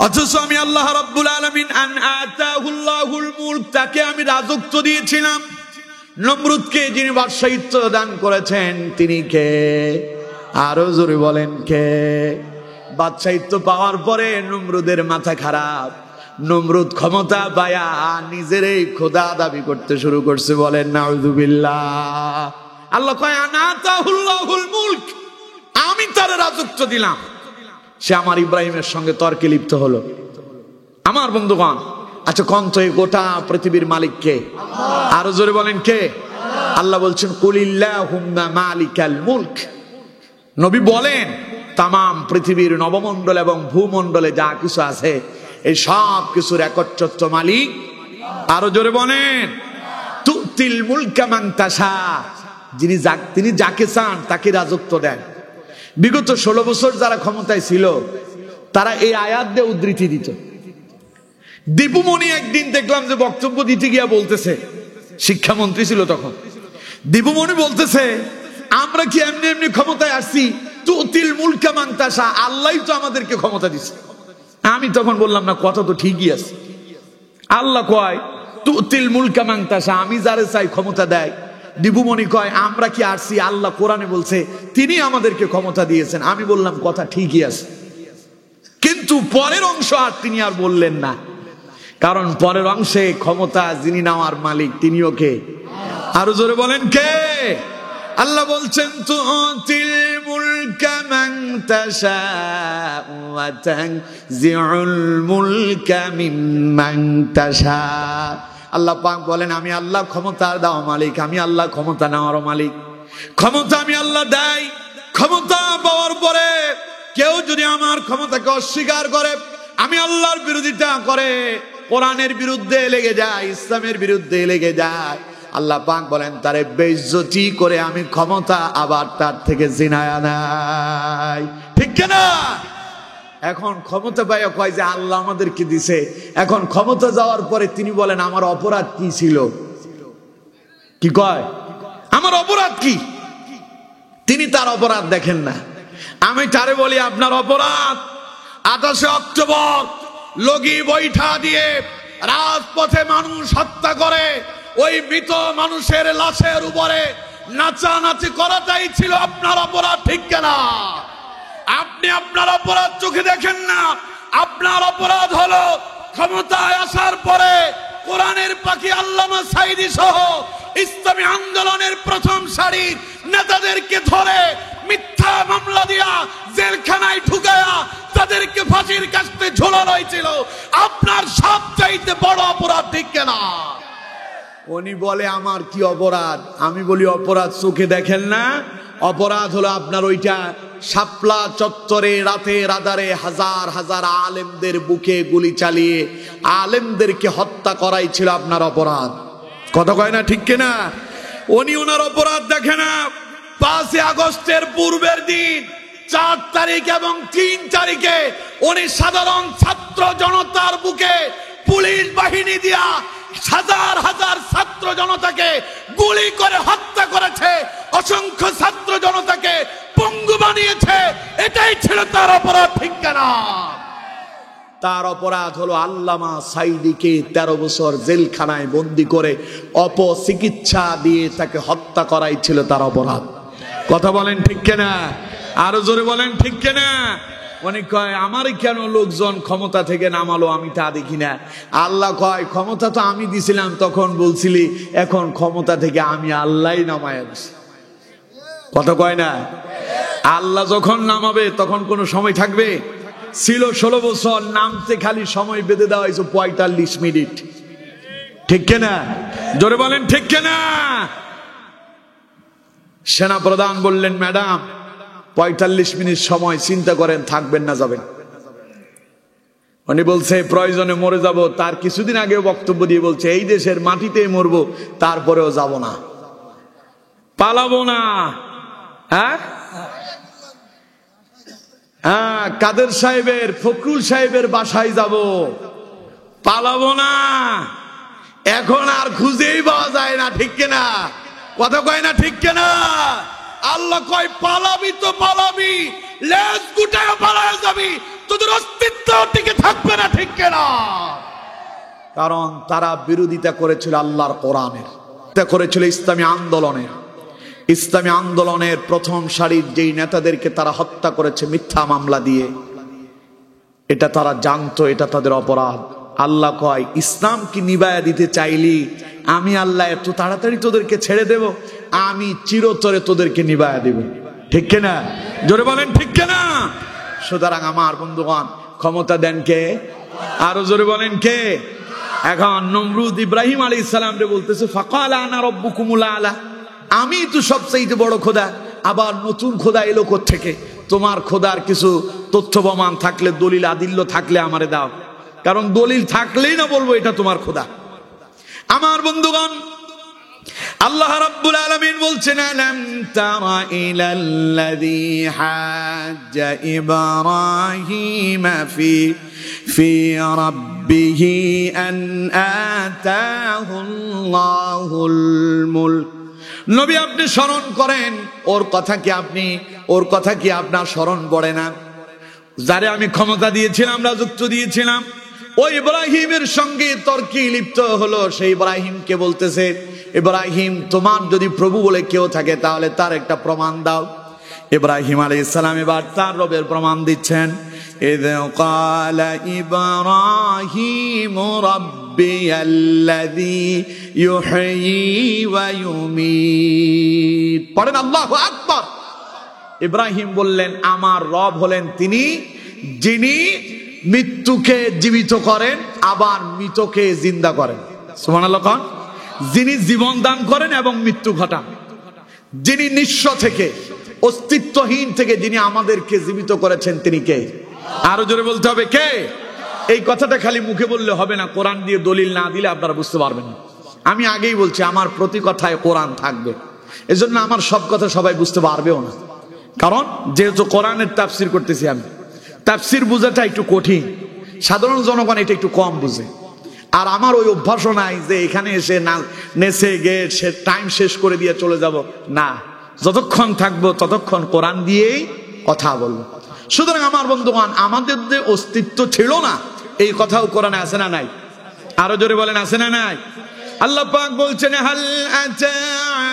অথচ আমি আল্লাহ রাব্বুল আলামিন আন আতাহুল্লাহুল মুলক, তাকে আমি রাজত্ব দিয়েছিলাম। নমরুদকে যিনি বাদশাহিত্ব দান করেছেন তিনি কে? আরো জোরে বলেন কে? বাদশাহিত্ব পাওয়ার পরে নমরুদের মাথা খারাপ। নমরুদ ক্ষমতা পায়া নিজেরই খোদা দাবি করতে শুরু করছে। বলেন নাউযুবিল্লাহ। আল্লাহ কয় আনা আতাহুল্লাহুল মুলক, আমি তার রাজত্ব দিলাম। সে আমার ইব্রাহিমের সঙ্গে তর্কে লিপ্ত হলো। আমার বন্ধুগণ, আচ্ছা কোন তো এই গোটা পৃথিবীর মালিক কে? আরো জোরে বলেন কে? আল্লাহ বলছেন কুলিল্লাহুম্মা মালিকাল মুলক। নবী বলেন তামাম পৃথিবীর নবমণ্ডল এবং ভূমণ্ডলে যা কিছু আছে এই সব কিছুর একচ্ছত্র মালিক। আরো জোরে বলেন তুতিল মুলকা মান তাশা, তিনি যাকে চান তাকে রাজত্ব দেন। বিগত 16 বছর যারা ক্ষমতায় ছিল তারা এই আয়াত দিয়ে উদ্ধৃতি দিত। দীপুমণি একদিন দেখলাম যে বক্তব্য দিতে গিয়া বলতেছে, শিক্ষামন্ত্রী ছিল তখন, দীপুমণি বলতেছে আমরা কি এমনি এমনি ক্ষমতায় আসছি? তুতিল মুলকা মান তাশা, আল্লাহই তো আমাদেরকে ক্ষমতা দিচ্ছে। আমি তখন বললাম না, কথা তো ঠিকই আছে। আল্লাহ কয় তুতিল মুলকা মান তাশা, আমি যারে চাই ক্ষমতা দেয়। দীপুমণি কয় আমরা কি আসছি? আল্লাহ কোরআনে বলছে তিনি আমাদেরকে ক্ষমতা দিয়েছেন। আমি বললাম কথা ঠিকই আছে, কিন্তু পরের অংশ আর তিনি আর বললেন না, কারণ পরের অংশে ক্ষমতা যিনি নেওয়ার মালিক তিনিও কে? আরো জোরে বলেন কে? আল্লাহ বলছেন তুতিল মুলকা মান তাশা ওয়া তানজিউল মুলকা মিম্মান তাশা। আল্লাহ পাক বলেন আমি আল্লাহ ক্ষমতা দেওয়া মালিক, আমি আল্লাহ ক্ষমতা নেওয়ার মালিক। ক্ষমতা আমি আল্লাহ দেই। ক্ষমতা পাওয়ার পরে কেউ যদি আমার ক্ষমতাকে অস্বীকার করে, আমি আল্লাহর বিরোধিতা করে, কোরআনের বিরুদ্ধে লেগে যায়, ইসলামের বিরুদ্ধে লেগে যায়, আল্লাহ পাক বলেন তারে বেইজ্জতি করে আমি ক্ষমতা আবার তার থেকে ছিনায়া নাই। ঠিক কিনা? এখন ক্ষমতা পাইয়া কয় যে আল্লাহ আমাদেরকে দিছে। এখন ক্ষমতা যাওয়ার পরে তিনি বলেন আমার অপরাধ কি ছিল? কি কয়? আমার অপরাধ কি? তিনি তার অপরাধ দেখেন না। আমি তারে বলি আপনার অপরাধ 28 অক্টোবর লগি বৈঠা দিয়ে রাজপথে মানুষ হত্যা করে ওই মৃত মানুষের লাশের উপরে নাচানাচি করাটাই ছিল আপনার অপরাধ। ঠিক কিনা? আপনি আপনার অপরাধ চোখে দেখেন না। আপনার অপরাধ হলো ক্ষমতায় আসার পরে কোরআনের পাখি আল্লামা সাঈদী সহ ইসলামী আন্দোলনের প্রথম সারির নেতাদেরকে ধরে মিথ্যা মামলা দিয়া জেলখানায় ঢুকায়া তাদেরকে ফাঁসির কাস্তে ঝোলানো হয়েছিল। আপনার সবচাইতে বড় অপরাধ। ঠিক কিনা? উনি বলে আমার কি অপরাধ? আমি বলি অপরাধ চোখে দেখেন না। অপরাধ হলো আপনার ওইটা শাপলা চত্বরে রাতের আধারে হাজার হাজার আলেমদের বুকে গুলি চালিয়ে আলেমদেরকে হত্যা করাই ছিল আপনার অপরাধ। কথা কয় না? ঠিক কিনা? উনি ওনার অপরাধ দেখে না। 5 আগস্টের পূর্বের দিন 4 তারিখ এবং 3 তারিখে উনি সাধারণ ছাত্র জনতার বুকে পুলিশ বাহিনী দিয়া হাজার হাজার ছাত্র জনতাকে গুলি করে হত্যা করেছে, অসংখ্য ছাত্র জনতাকে পঙ্গু বানিয়েছে। এটাই ছিল তার অপরাধ। ঠিক কিনা? তার অপরাধ হলো আল্লামা সাঈদীকে 13 বছর জেলখানায় বন্দি করে অপচিকিৎসা দিয়ে তাকে হত্যা করাই ছিল তার অপরাধ। কথা বলেন ঠিক কিনা? আরো জোরে বলেন ঠিক কিনা? অনেক কয় আমারই কেন লোকজন ক্ষমতা থেকে নামালো, আমি তা দেখি না। আল্লাহ কয় ক্ষমতা তো আমি দিছিলাম তখন বলছিলি, এখন ক্ষমতা থেকে আমি আল্লাহই নামায় দিছি। কথা কয় না? আল্লাহ যখন নামাবে তখন কোনো সময় থাকবে? ছিল 16 বছর, নামতে খালি সময় বেঁধে দেওয়া হয়েছে 45 মিনিট। ঠিক কিনা? জোরে বলেন ঠিক কিনা? সেনা প্রধান বললেন ম্যাডাম 45 মিনিট সময়, চিন্তা করেন থাকবেন না যাবেন? উনি বলছে প্রয়োজনে মরে যাব। তার কিছুদিন আগে বক্তব্য দিয়ে বলছে এই দেশের মাটিতে মরবো, তারপরেও যাব না, পালাবো না। হ্যাঁ, কাদের সাহেবের, ফখরুল সাহেবের বাসায় যাব, পালাবো না। এখন আর খুঁজেই পাওয়া যায় না। ঠিক কিনা? কথা কয় না ঠিক কিনা? আল্লাহ কয় পালাবি তো পালাবি, লেজ গুটায় পালায় যাবি, তোদের অস্তিত্ব টিকে থাকবে না, ঠিক কিনা? কারণ তারা বিরোধিতা করেছিল আল্লাহর কোরআনের, করেছিল ইসলামী আন্দোলনের। ইসলামী আন্দোলনের প্রথম সারির যেই নেতাদেরকে তারা হত্যা করেছে মিথ্যা মামলা দিয়ে, এটা তারা জানতো, এটা তাদের অপরাধ। আল্লাহ কয়, ইসলাম কি নিবায়া দিতে চাইলি আমি আল্লাহ এত তাড়াতাড়ি তোদেরকে ছেড়ে দেব? আমি চিরতরে তোদেরকে নিবায়া দেব, ঠিক কিনা? জোরে বলেন ঠিক কিনা? সুতরাং আমার বন্ধুগণ, ক্ষমতা দেন কে? আরো জোরে বলেন কে? এখন নমরুদ ইব্রাহিম আলাইহিস সালাম রে বলতেছে, ফাকালা আনা রাব্বুকুমুল আলা, আমি তো সবচেয়ে বড় খোদা। আবার নতুন খোদা এলো কোত্থেকে? তোমার খোদার কিছু তথ্য প্রমাণ থাকলে, দলিল আদিল্য থাকলে আমারে দাও, কারণ দলিল থাকলেই না বলবো এটা তোমার খোদা। আমার বন্ধুগণ, আল্লাহ রাব্বুল আলামিন বলছেন, আলাম তারা ইলাল্লাযী হাজ্জা ইব্রাহিম ফি রাব্বিহি আন আতাহুল্লাহুল মুলক। নবী, আপনি স্মরণ করেন, ওর কথা কি আপনার স্মরণ পড়ে না? যারে আমি ক্ষমতা দিয়েছিলাম, রাজত্ব দিয়েছিলাম, ওই ইব্রাহিমের সঙ্গে তর্কে লিপ্ত হলো। সেই ইব্রাহিমকে বলতেছে, ইব্রাহিম, তোমার যদি প্রভু বলে কেউ থাকে তাহলে তার একটা প্রমাণ দাও। ইব্রাহিম আলাইহিস সালাম এবার তার রবের প্রমাণ দিচ্ছেন। ইয ক্বালা ইব্রাহিমু রাব্বিয়াল্লাযী ইউহয়ী ওয়া ইউমীত। পড়েন আল্লাহু আকবার। ইব্রাহিম বললেন, আমার রব হলেন তিনি যিনি মৃত্যুকে জীবিত করেন, আবার মৃতকে জিন্দা করেন। সুবহানাল্লাহ। যিনি জীবন দান করেন এবং মৃত্যু ঘটান, যিনি নিঃস্ব থেকে, অস্তিত্বহীন থেকে যিনি আমাদেরকে জীবিত করেছেন, তিনি কে? আরো জোরে বলতে হবে, কে? এই কথাটা খালি মুখে বললে হবে না, কোরআন দিয়ে দলিল না দিলে আপনারা বুঝতে পারবেন না। আমি আগেই বলছি, আমার প্রতি কথায় কোরআন থাকবে, এজন্য আমার সব কথা সবাই বুঝতে পারবেও না। কারণ যেহেতু কোরআনের তাফসির করতেছি আমি, তাফসির বোঝাটা একটু কঠিন, সাধারণ জনগণ এটা একটু কম বুঝে। আর আমার ওই অভ্যাসও নাই যে এখানে এসে নেচে গিয়ে টাইম শেষ করে দিয়ে চলে যাব, না, যতক্ষণ থাকবো ততক্ষণ কোরআন দিয়েই কথা বলবো। সুতরাং আমার বন্ধুগণ, আমাদের যে অস্তিত্ব ছিল না, এই কথাও কোরআনে আছে না নাই? আরো জোরে বলেন, আছে না নাই? আল্লাহ পাক বলছেন, হাল আতা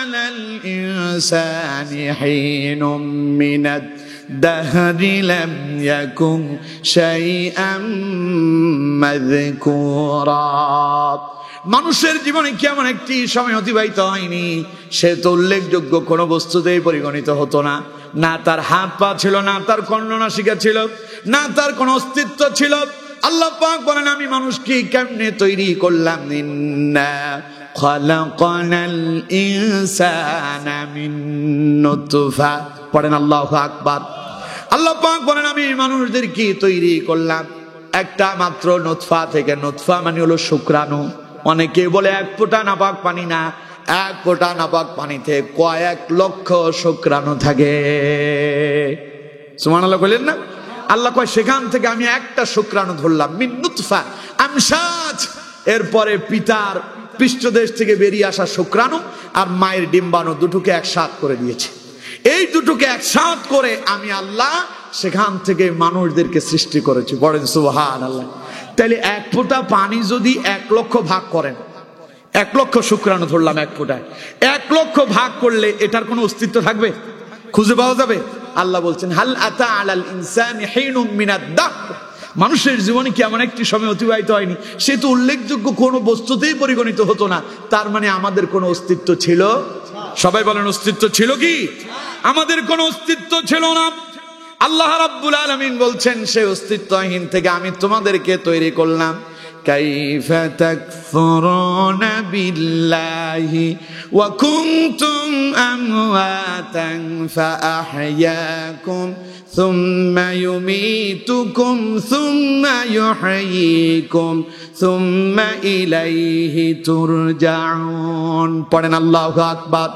আলাল ইনসানি হিনুম মিনাদ দাহরি লাম ইয়াকুন শাইআম মাযকুরা। মানুষের জীবনে কি এমন একটি সময় অতিবাহিত হয়নি সে তো উল্লেখযোগ্য কোনো বস্তুতেই পরিগণিত হতো না? না তার হাত পা ছিল, না তার কর্ণনাসিকা ছিল, না তার কোনো অস্তিত্ব ছিল। আল্লাহ পাক বলেন, আমি মানুষকে কেমনে তৈরি করলাম? ইন্না খালাকানাল ইনসানা মিন নুতফা। পড়েন আল্লাহু আকবার। আল্লাহ পাক বলেন, আমি মানুষদেরকে তৈরি করলাম একটা মাত্র নুতফা থেকে। নুতফা মানে হলো শুক্রাণু। অনেকে বলে এক ফোঁটা নাপাক পানি না, এক ফোঁটা নাপাক পানিতে কয়েক লক্ষ শুক্রাণু থাকে। সুবহানাল্লাহ বলেন না? আল্লাহ কয়, সেখান থেকে আমি একটা শুক্রাণু ধরলাম, মিন নুতফা আমশাজ। এরপরে পিতার পৃষ্ঠদেশ থেকে বেরিয়ে আসা শুক্রাণু আর মায়ের ডিম্বাণু দুটোকে একসাথ করে দিয়েছে। এই দুটোকে একসাথ করে আমি আল্লাহ সেখান থেকে মানুষদেরকে সৃষ্টি করেছি। বলেন সুবহানাল্লাহ। তাহলে এক ফোঁটা পানি যদি 1 লক্ষ ভাগ করেন, 1 লক্ষ শুক্রাণু ধরলাম এক ফোঁটায়, 1 লক্ষ ভাগ করলে এটার কোনো অস্তিত্ব থাকবে? খুঁজে পাওয়া যাবে? আল্লাহ বলছেন, হাল আতা আলাল ইনসানি হিনুম মিনাদ দাহর। মানুষের জীবনে কি এমন একটি সময় অতিবাহিত হয়নি সে তো উল্লেখযোগ্য কোনো বস্তুতেই পরিগণিত হতো না? তার মানে আমাদের কোনো অস্তিত্ব ছিল? সবাই বলেন, অস্তিত্ব ছিল কি? আমাদের কোনো অস্তিত্ব ছিল না। আল্লাহ রাব্বুল আলামিন বলছেন, সেই অস্তিত্বহীন থেকে আমি তোমাদেরকে তৈরি করলাম। কাইফা তাকফুরুনা বিল্লাহি ওয়া কুনতুম আমওয়াতান ফাআহইয়াকুম সুম্মা ইউমীতুকুম সুম্মা ইউহয়ীকুম সুম্মা ইলাইহি তুরজাউন। পড়েন আল্লাহু আকবার।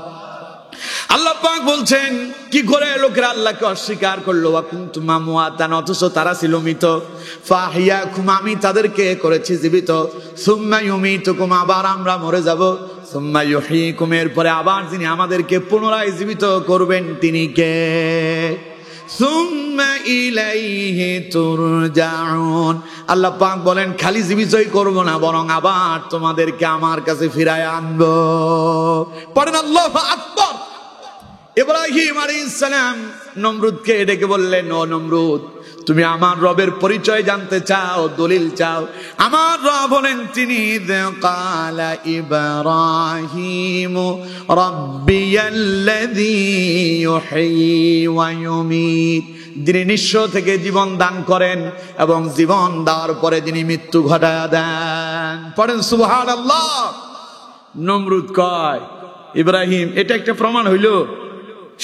আল্লাহ পাক বলছেন, কি করে লোকেরা আল্লাহকে অস্বীকার করলো? ওয়া কুনতুম আমওয়াতান, অথচ তারা ছিল মৃত। ফাহিয়াকুম, আমি তাদেরকে করেছি জীবিত। সুম্মা ইউমীতুকুম, আবার আমরা মরে যাব। সুম্মা ইউহয়ীকুম, এরপরে আবার যিনি আমাদেরকে পুনরায় জীবিত করবেন তিনি কে? সুম্মা ইলাইহি তুরজাউন। আল্লাহ পাক বলেন খালি জীবিতই করব না, বরং আবার তোমাদেরকে আমার কাছে ফিরায় আনবো। পড়েন আল্লাহু আকবার। ইব্রাহিম আলাইহিস সালাম নমরুদকে ডেকে বললেন, ও নমরুদ, তুমি আমার রবের পরিচয় জানতে চাও, দলিল চাও? আমার রব বলেন তিনি ক্বালা ইব্রাহিম রাব্বিয়াল্লাযী ইউহয়ী ওয়া ইউমীত, যিনি নিঃস্ব থেকে জীবন দান করেন এবং জীবন দেওয়ার পরে যিনি মৃত্যু ঘটায় দেন। পড়েন সুবহানাল্লাহ। নমরুদ কয়, ইব্রাহিম এটা একটা প্রমাণ হইল?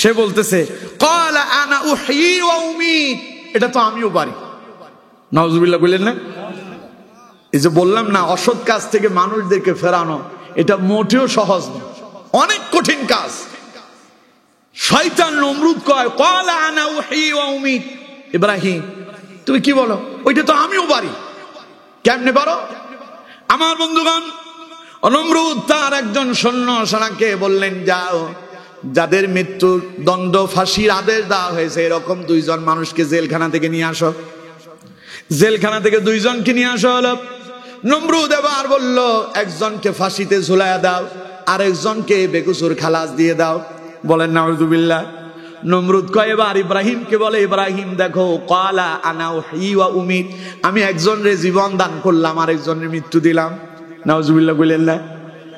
সে বলতেছে ক্বালা আনা উহয়ী ওয়া উমীত, এটা তো আমিও পারি। নাউজুবিল্লাহ বললেন না? এই যে বললাম না, অসৎ কাজ থেকে মানুষদেরকে ফেরানো এটা মোটেও সহজ না, অনেক কঠিন কাজ। শয়তান নমরুদ কয় ক্বালা আনা উহয়ী ওয়া উমীত, ইব্রাহিম তুমি কি বলো? ওইটা তো আমিও পারি। কেমনে পারো? আমার বন্ধুগণ, নমরুদ তার একজন সৈন্য সেনাকে বললেন, যাও, যাদের মৃত্যুর দণ্ড ফাঁসির আদেশ দেওয়া হয়েছে এরকম দুইজন মানুষকে জেলখানা থেকে নিয়ে আসো। জেলখানা থেকে দুইজনকে নিয়ে আসা হলো। নমরুদ এবার বলল, একজনকে ফাঁসিতে ঝুলাইয়া দাও, আর একজনকে বেকসুর খালাস দিয়ে দাও। বলেন নাউজুবিল্লাহ। নমরুদ কয় এবার ইব্রাহিমকে বলে, ইব্রাহিম দেখো, ক্বালা আনা উহয়ী ওয়া উমীত, আমি একজনের জীবন দান করলাম আর একজনের মৃত্যু দিলাম। নাউজুবিল্লাহ বললেন না?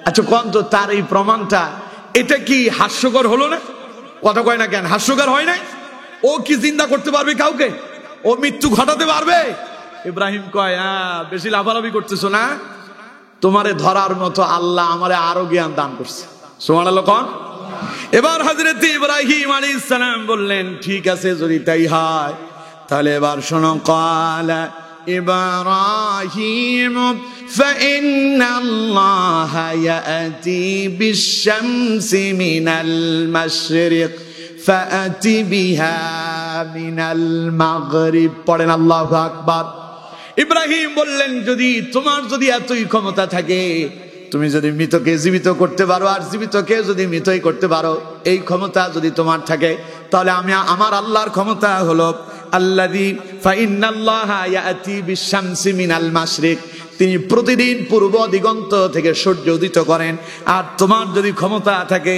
আচ্ছা কোন তো তার এই প্রমাণটা এটা কি হাস্যকর হলো না? কথা কয় না কেন? হাস্যকর হয় নাই? ও কি জিন্দা করতে পারবে কাউকে? ও মৃত্যু ঘটাতে পারবে? ইব্রাহিম কয়, বেশি লাফালাফি করতেছো না, তোমারে ধরার মতো আল্লাহ আমারে আরো জ্ঞান দান করছে। সুবহানাল্লাহ কোন। এবার হযরত ইব্রাহিম আলাইহিস সালাম বললেন, ঠিক আছে, যদি তাই হয় তাহলে এবার শোনো। ক্বালা ইব্রাহিম ফাইন্নাল্লাহা ইয়াতি বিশ-শামসি মিনাল মাশরিক ফাআতি বিহা মিনাল মাগরিব। পড়েন আল্লাহু আকবার। ইব্রাহিম বললেন, তোমার যদি এতই ক্ষমতা থাকে, তুমি যদি মৃতকে জীবিত করতে পারো আর জীবিতকে যদি মৃতই করতে পারো, এই ক্ষমতা যদি তোমার থাকে, তাহলে আমার আল্লাহর ক্ষমতা হলো আল্লাযী ফাইন্নাল্লাহা ইয়াতি বিশ-শামসি মিনাল মাশরিক, তিনি প্রতিদিন পূর্ব দিগন্ত থেকে সূর্য উদিত করেন। আর তোমার যদি ক্ষমতা থাকে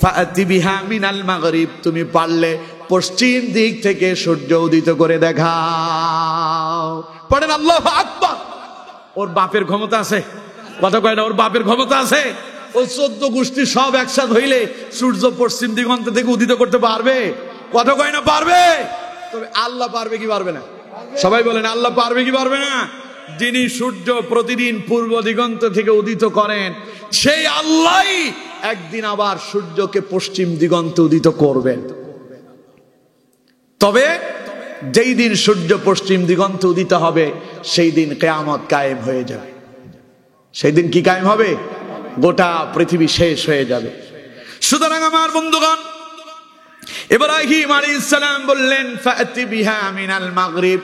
ফাআতি বিহা মিনাল মাগরিব, তুমি পারলে পশ্চিম দিক থেকে সূর্য উদিত করে দেখাও। পড়েন আল্লাহু আকবার। ওর বাপের ক্ষমতা আছে? কথা কয় না? ওর বাপের ক্ষমতা আছে? ওই 14 গোষ্ঠী সব একসাথে হইলে সূর্য পশ্চিম দিগন্ত থেকে উদিত করতে পারবে? কথা কয় না? পারবে। তবে আল্লাহ পারবে কি পারবে না? সবাই বলেন আল্লাহ পারবে কি পারবে না? যিনি সূর্য প্রতিদিন পূর্ব দিগন্ত থেকে উদিত করেন, সেই আল্লাহই একদিন আবার সূর্যকে পশ্চিম দিগন্তে উদিত করবেন। তবে যেই দিন সূর্য পশ্চিম দিগন্তে উদিত হবে সেই দিন কিয়ামত কায়েম হয়ে যাবে। সেই দিন কি কায়েম হবে? গোটা পৃথিবী শেষ হয়ে যাবে। সুতরাং আমার বন্ধুগণ, ইব্রাহিম আলাইহিস সালাম বললেন, ফাআতি বিহা মিনাল মাগরিব,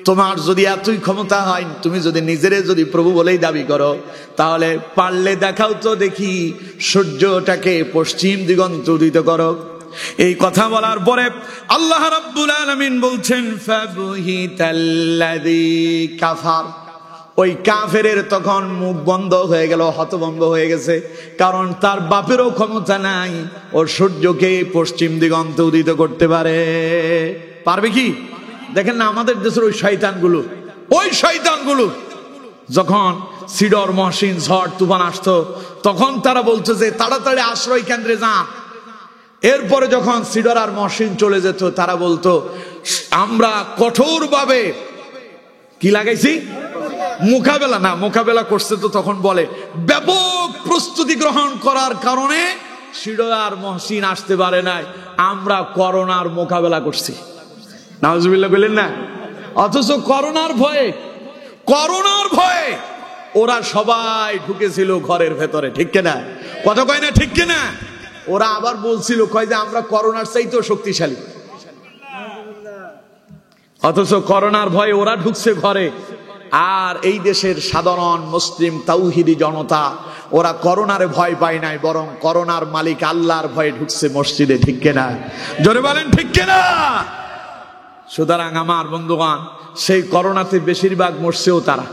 তোমার যদি এতই ক্ষমতা হয়, তুমি যদি নিজেরে যদি প্রভু বলেই দাবি করো, তাহলে পারলে দেখাও তো দেখি সূর্যটাকে পশ্চিম দিগন্তে উদিত করো। এই কথা বলার পরে আল্লাহ রাব্বুল আলামিন বলছেন, ফাবুহিতাল্লাযী কাফার, ওই কাফেরের তখন মুখ বন্ধ হয়ে গেল, হতভম্ব হয়ে গেছে, কারণ তার বাপেরও ক্ষমতা নাই ও সূর্যকে পশ্চিম দিগন্তে উদিত করতে পারবে কি? দেখেন না আমাদের দেশের ওই শয়তানগুলো যখন সিডর মহসিন ঝড় তুফান আসতো, তখন তারা বলতো যে তাড়াতাড়ি আশ্রয় কেন্দ্রে যান। এরপরে যখন সিডর আর মহসিন চলে যেত, তারা বলতো আমরা কঠোরভাবে কি লাগাইছি, মোকাবেলা করছে। তো তখন বলে ব্যাপক প্রস্তুতি গ্রহণ করার কারণে সিডর আর মহসিন আসতে পারে নাই, আমরা করোনার মোকাবেলা করছি। নাউজুবিল্লাহ বললেন না? অথচ করোনার ভয়ে ওরা সবাই ঢুকেছিল ঘরের ভেতরে, ঠিক কিনা? কথা কয় না? ঠিক কিনা? ওরা আবার বলছিল কয় যে আমরা করোনার চাইতেও শক্তিশালী, অথচ করোনার ভয়ে ওরা ঢুকছে ঘরে। আর এই দেশের সাধারণ মুসলিম তাওহীদি জনতা ওরা করোনারে ভয় পায় নাই, বরং করোনার মালিক আল্লাহর ভয়ে ঢুকছে মসজিদে। ঠিক কিনা? জোরে বলেন ঠিক কিনা? সুতরাং আমার বন্ধুগণ, সেই করোনাতে বেশিরভাগ মরছেও তারা।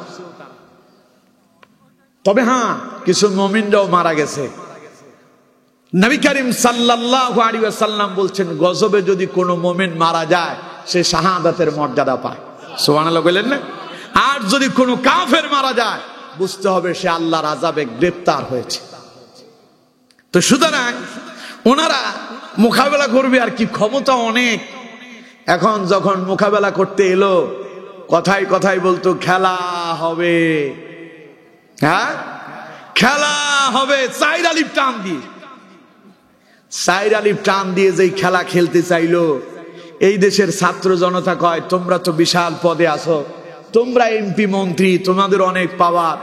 তবে হ্যাঁ, কিছু মুমিনরাও মারা গেছে। নবী করিম সাল্লাল্লাহু আলাইহি ওয়াসাল্লাম বলছেন, গজবে যদি কোনো মুমিন মারা যায় সে শাহাদাতের মর্যাদা পায়। সুবহানাল্লাহ বলেন না? আর যদি কোনো কাফের মারা যায় বুঝতে হবে সে আল্লাহর আযাবে গ্রেফতার হয়েছে। তো সুতরাং ওনারা মোকাবেলা করবে, আর কি ক্ষমতা অনেক। এখন যখন মোকাবেলা করতে এলো, কথায় কথায় বলতো খেলা হবে, হ্যাঁ খেলা হবে। সাইর আলিফ টান দিয়ে, সাইর আলিফ টান দিয়ে যেই খেলা খেলতে চাইলো, এই দেশের ছাত্র জনতা কয়, তোমরা তো বিশাল পদে আছো, তোমরা এমপি মন্ত্রী, তোমাদের অনেক পাওয়ার,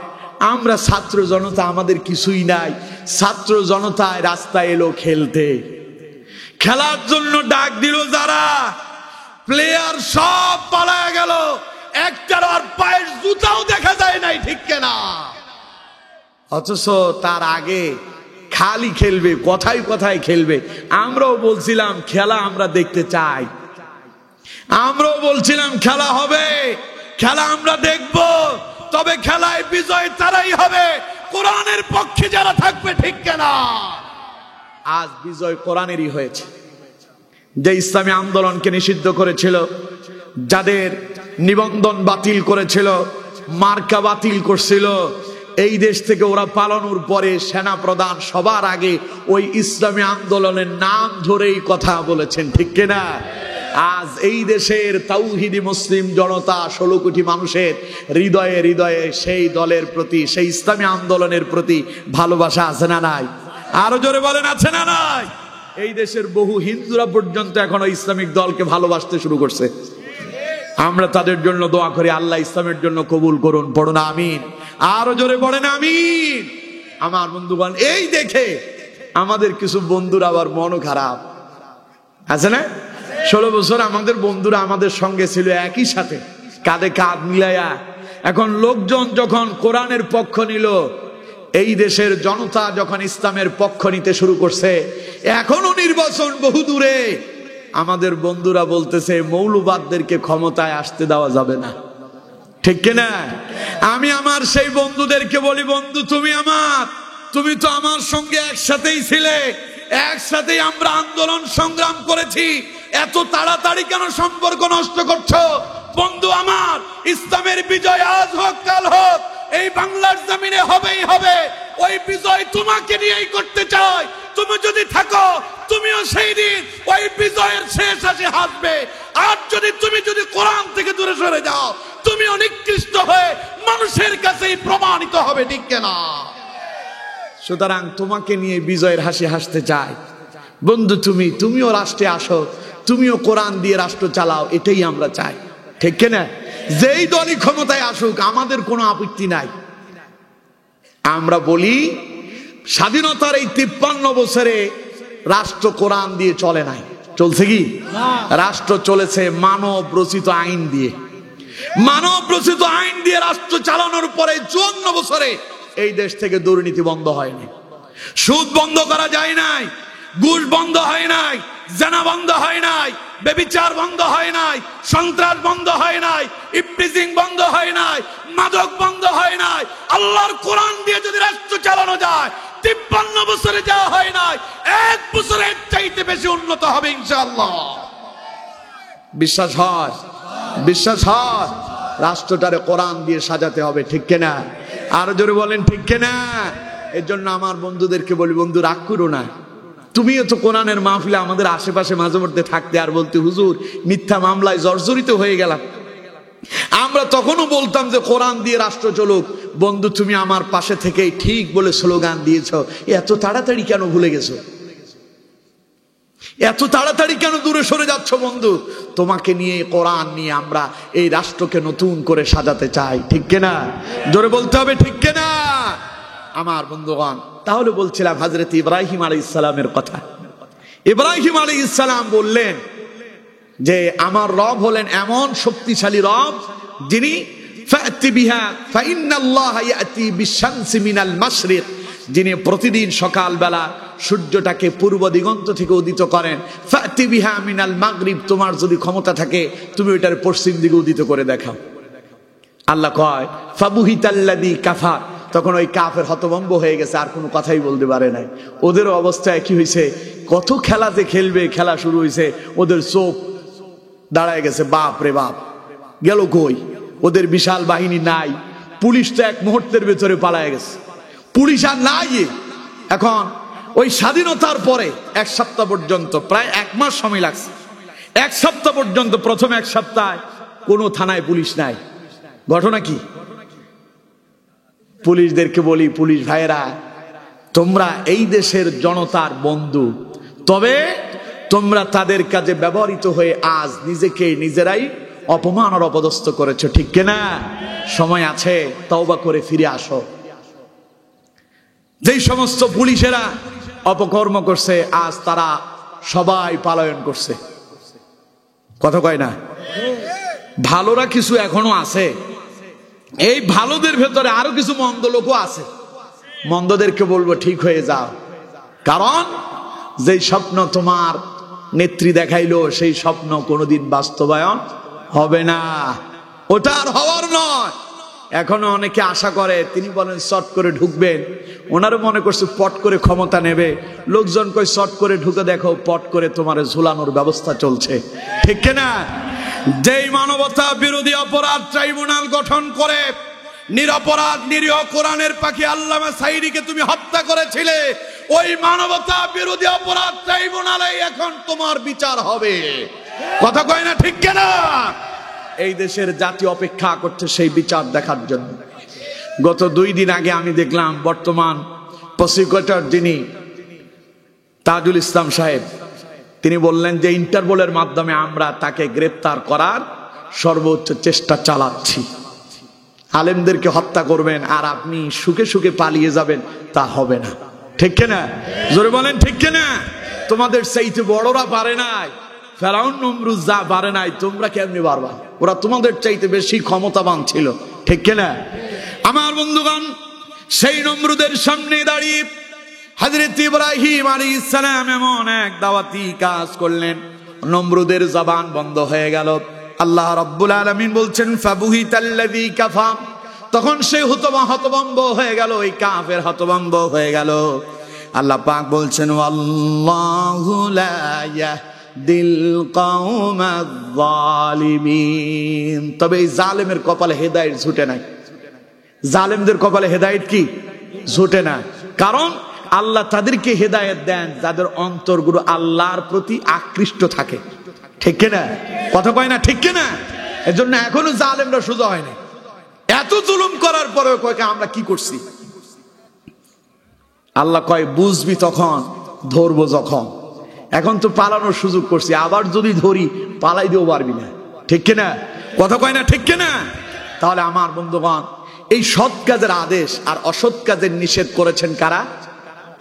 আমরা ছাত্র জনতা আমাদের কিছুই নাই। ছাত্র জনতায় রাস্তায় এলো খেলতে, খেলার জন্য ডাক দিল যারা, প্লেয়ার সব পালায়া গেল, একটার আর পায়ের জুতাও দেখা যায় নাই। ঠিক কিনা? অথচ তার আগে খালি খেলবে, কথায় কথায় খেলবে। আমরাও বলছিলাম খেলা আমরা দেখতে চাই, আমরাও বলছিলাম খেলা হবে, খেলা আমরা দেখব, তবে খেলায় বিজয় তারাই হবে কোরআনের পক্ষে যারা থাকবে। ঠিক কিনা? আজ বিজয় কোরআনেরই হয়েছে। যে ইসলামী আন্দোলনকে নিষিদ্ধ করেছিল, যাদের নিবন্ধন বাতিল করেছিল, মার্কা বাতিল করছিল, এই দেশ থেকে ওরা পালানোর পরে সেনা প্রধান সবার আগে ওই ইসলামী আন্দোলনের নাম ধরেই কথা বলেছেন। ঠিক কিনা? আজ এই দেশের তাওহীদি মুসলিম জনতা 16 কোটি মানুষের হৃদয়ে হৃদয়ে সেই দলের প্রতি, সেই ইসলামী আন্দোলনের প্রতি ভালোবাসা আছে না নাই? আরো জোরে বলেন, আছে না নাই? এই দেশের বহু হিন্দুরা পর্যন্ত এখনো ইসলামিক দলকে ভালোবাসতে শুরু করছে। আমরা তাদের জন্য দোয়া করি, আল্লাহ ইসলামের জন্য কবুল করুন। পড়ুন আমিন। আরো জোরে পড়েন আমিন। আমার বন্ধুগণ, এই দেখে আমাদের কিছু বন্ধুরা আবার মনও খারাপ আছে না? 16 বছর আমাদের বন্ধুরা আমাদের সঙ্গে ছিল, একই সাথে কাঁধে কাঁধ মিলাইয়া। এখন লোকজন যখন কোরআনের পক্ষ নিল, এই দেশের জনতা যখন ইসলামের পক্ষ নিতে শুরু করছে, এখনো নির্বাচন বহু দূরে, আমাদের বন্ধুরা বলতেছে মৌলবাদদেরকে ক্ষমতায় আসতে দেওয়া যাবে না। ঠিক কিনা? আমি আমার সেই বন্ধুদেরকে বলি, বন্ধু তুমি তো আমার সঙ্গে একসাথেই ছিলে, একসাথেই আমরা আন্দোলন সংগ্রাম করেছি, এত তাড়াতাড়ি কেন সম্পর্ক নষ্ট করছো? বন্ধু আমার, ইসলামের বিজয় আজ হোক কাল হোক এই বাংলার জমিনে হবেই হবে। ওই বিজয় তোমাকে নিয়েই করতে চাই। তুমি যদি থাকো, তুমিও সেই দিন ওই বিজয়ের শেষ আসে হাসবে। আর তুমি যদি কোরআন থেকে দূরে সরে যাও, তুমি অনিকৃষ্ট হয়ে মানুষের কাছেই প্রমাণিত হবে। ঠিক কিনা? সুতরাং তোমাকে নিয়ে বিজয়ের হাসি হাসতে চাই। বন্ধু, তুমিও রাষ্ট্রে আসো, তুমিও কোরআন দিয়ে রাষ্ট্র চালাও, এটাই আমরা চাই। ঠিক কিনা? যেই দলই ক্ষমতায় আসুক আমাদের কোনো আপত্তি নাই। আমরা বলি, স্বাধীনতার এই 53 বছরে রাষ্ট্র কোরআন দিয়ে চলে নাই। চলছে কি? রাষ্ট্র চলেছে মানব রচিত আইন দিয়ে। মানব রচিত আইন দিয়ে রাষ্ট্র চালানোর পরে 54 বছরে এই দেশ থেকে দুর্নীতি বন্ধ হয়নি, সুদ বন্ধ করা যায় নাই, ঘুষ বন্ধ হয় নাই, জেনা বন্ধ হয় নাই, ব্যভিচার বন্ধ হয় নাই, সন্ত্রাস বন্ধ হয় নাই, ইফটিজিং বন্ধ হয় নাই, মাদক বন্ধ হয় নাই। আল্লাহর কোরআন দিয়ে যদি রাষ্ট্র চালানো যায়, 53 বছরে যা হয় নাই, 1 বছরের চাইতে বেশি উন্নত হবে ইনশাআল্লাহ। বিশ্বাস হয়? বিশ্বাস হয়? রাষ্ট্রটারে কোরআন দিয়ে সাজাতে হবে। ঠিক কিনা? আরো জোরে বলেন ঠিক কিনা? এর জন্য আমার বন্ধুদেরকে বলি, বন্ধু রাগ করো না। তুমিও তো কোরআনের মাহফিলে আমাদের আশেপাশে মাঝে মধ্যে থাকতে, আর বলতে হুজুর মিথ্যা মামলায় জর্জরিত হয়ে গেলাম। আমরা তখনও বলতাম যে কোরআন দিয়ে রাষ্ট্র চলুক। বন্ধু, তুমি আমার পাশে থেকেই ঠিক বলে স্লোগান দিয়েছ। এত তাড়াতাড়ি কেন ভুলে গেছো? এত তাড়াতাড়ি কেন দূরে সরে যাচ্ছ? বন্ধু, তোমাকে নিয়ে, কোরআন নিয়ে আমরা এই রাষ্ট্রকে নতুন করে সাজাতে চাই। ঠিক কিনা? জোরে বলতে হবে ঠিক কিনা? আমার বন্ধুগণ, তাহলে বলছিলাম হযরত ইব্রাহিম আলাইহিস সালামের কথা। ইব্রাহিম আলাইহিস সালাম বললেন যে আমার রব হলেন এমন শক্তিশালী রব, যিনি ফাতি বিহা ফাইন্নাল্লাহা ইয়াতি বিশামসি মিনাল মাশরিক, যিনি প্রতিদিন সকালবেলা সূর্যটাকে পূর্ব দিগন্ত থেকে উদিত করেন। ফাতি বিহা মিনাল মাগরিব, তোমার যদি ক্ষমতা থাকে তুমি ওইটার পশ্চিম দিকে উদিত করে দেখাও। আল্লাহ কয় ফাবুহিতাল্লাযী কাফার, তখন ওই কাফের হতভম্ব হয়ে গেছে, আর কোনো কথাই বলতে পারে নাই। ওদেরও অবস্থা একই হয়েছে, কত খেলাতে খেলবে, খেলা শুরু হয়েছে, ওদের চোখ দাঁড়ায় গেছে, বাপ রে বাপ, গেল কই, ওদের বিশাল বাহিনী নাই, পুলিশ তো এক মুহূর্তের ভেতরে পালায় গেছে, পুলিশ আর নাই। এখন ওই স্বাধীনতার পরে এক সপ্তাহ পর্যন্ত, প্রায় 1 মাস সময় লাগছে, 1 সপ্তাহ পর্যন্ত, প্রথম 1 সপ্তাহ কোনো থানায় পুলিশ নাই। ঘটনা কি? পুলিশদেরকে বলি, পুলিশ ভাইয়েরা, তোমরা এই দেশের জনতার বন্ধু, তবে তোমরা তাদের কাজে ব্যবহৃত হয়ে আজ নিজেকে নিজেরাই অপমান আর অপদস্থ করেছো, ঠিক কিনা? সময় আছে, তওবা করে ফিরে আসো। যেই সমস্ত পুলিশেরা অপকর্ম করছে, আজ তারা সবাই পলায়ন করছে। কথা কয় না? ভালোরা কিছু এখনো আছে, এই ভালোদের ভেতরে আরো কিছু মন্দ লোকও আছে। মন্দদেরকে বলবো ঠিক হয়ে যাও, কারণ যেই স্বপ্ন তোমার নেত্রী দেখাইলো সেই স্বপ্ন কোনোদিন বাস্তবায়ন হবে না, ওটা আর হওয়ার নয়। এখনো অনেকে আশা করে, তিনি বলেন শর্ট করে ঢুকবেন, ওনারও মনে করছে পট করে ক্ষমতা নেবে। লোকজন কই শর্ট করে ঢুকে দেখো, পট করে তোমার ঝুলানোর ব্যবস্থা চলছে, ঠিক কিনা? যেই মানবতা বিরোধী অপরাধ ট্রাইব্যুনাল গঠন করে নিরপরাধ নিরীহ কোরআনের পাখি আল্লামা সাঈদীকে তুমি হত্যা করেছিলে, ওই মানবতা বিরোধী অপরাধ ট্রাইব্যুনালে এখন তোমার বিচার হবে। কথা কয় না, ঠিক কিনা? এই দেশের জাতি অপেক্ষা করছে সেই বিচার দেখার জন্য। গত 2 দিন আগে আমি দেখলাম বর্তমান প্রসিকিউটর যিনি তাজুল ইসলাম সাহেব, তিনি বললেন যে ইন্টারপোলের মাধ্যমে আমরা তাকে গ্রেফতার করার সর্বোচ্চ চেষ্টা চালাচ্ছি। আলেমদেরকে হত্যা করবেন আর আপনি সুখে সুখে পালিয়ে যাবেন, তা হবে না, ঠিক কিনা? জোরে বলেন, ঠিক কিনা? তোমাদের চাইতে বড়রা পারে নাই, ফেরাউন নমরুদ যা পারে নাই, তোমরা কেমনি পারবা? ওরা তোমাদের চাইতে বেশি ক্ষমতাবান ছিল, ঠিক কিনা? আমার বন্ধুগণ, সেই নমরুদের সামনে দাঁড়িয়ে হযরত ইব্রাহিম আলাইহিস সালাম এমন এক দাওয়াতি কাজ করলেন, নমরুদের জবান বন্ধ হয়ে গেল। আল্লাহ রাব্বুল আলামিন বলছেন ফাবুহিতাল্লাযী কাফার, তখন সে হতভম্ব হয়ে গেল, ওই কাফের হতভম্ব হয়ে গেল। আল্লাহ পাক বলছেন ওয়াল্লাহু লা ইয়াহদিল কওমায যালিমিন, তবে এই জালেমের কপালে হেদায়েত জুটে নাই। জালেমদের কপালে হেদায়েত কি জুটে না? কারণ আল্লাহ তাদেরকে হেদায়েত দেন যাদের অন্তরগুলো আল্লাহর প্রতি আকৃষ্ট থাকে, ঠিক কিনা? কথা কয় না, ঠিক কিনা? এজন্য এখনো জালেমরা সোজা হয়নি। এত জুলুম করার পরেও কয় আমরা কি করছি? আল্লাহ কয় বুঝবি তখন, ধরবো যখন। এখন তো পালানোর সুযোগ করছি, আবার যদি ধরি পালাই দিও পারবি না, ঠিক কিনা? কথা কয় না, ঠিক কিনা? তাহলে আমার বন্ধুগণ, এই সৎ কাজের আদেশ আর অসৎ কাজের নিষেধ করেছেন কারা?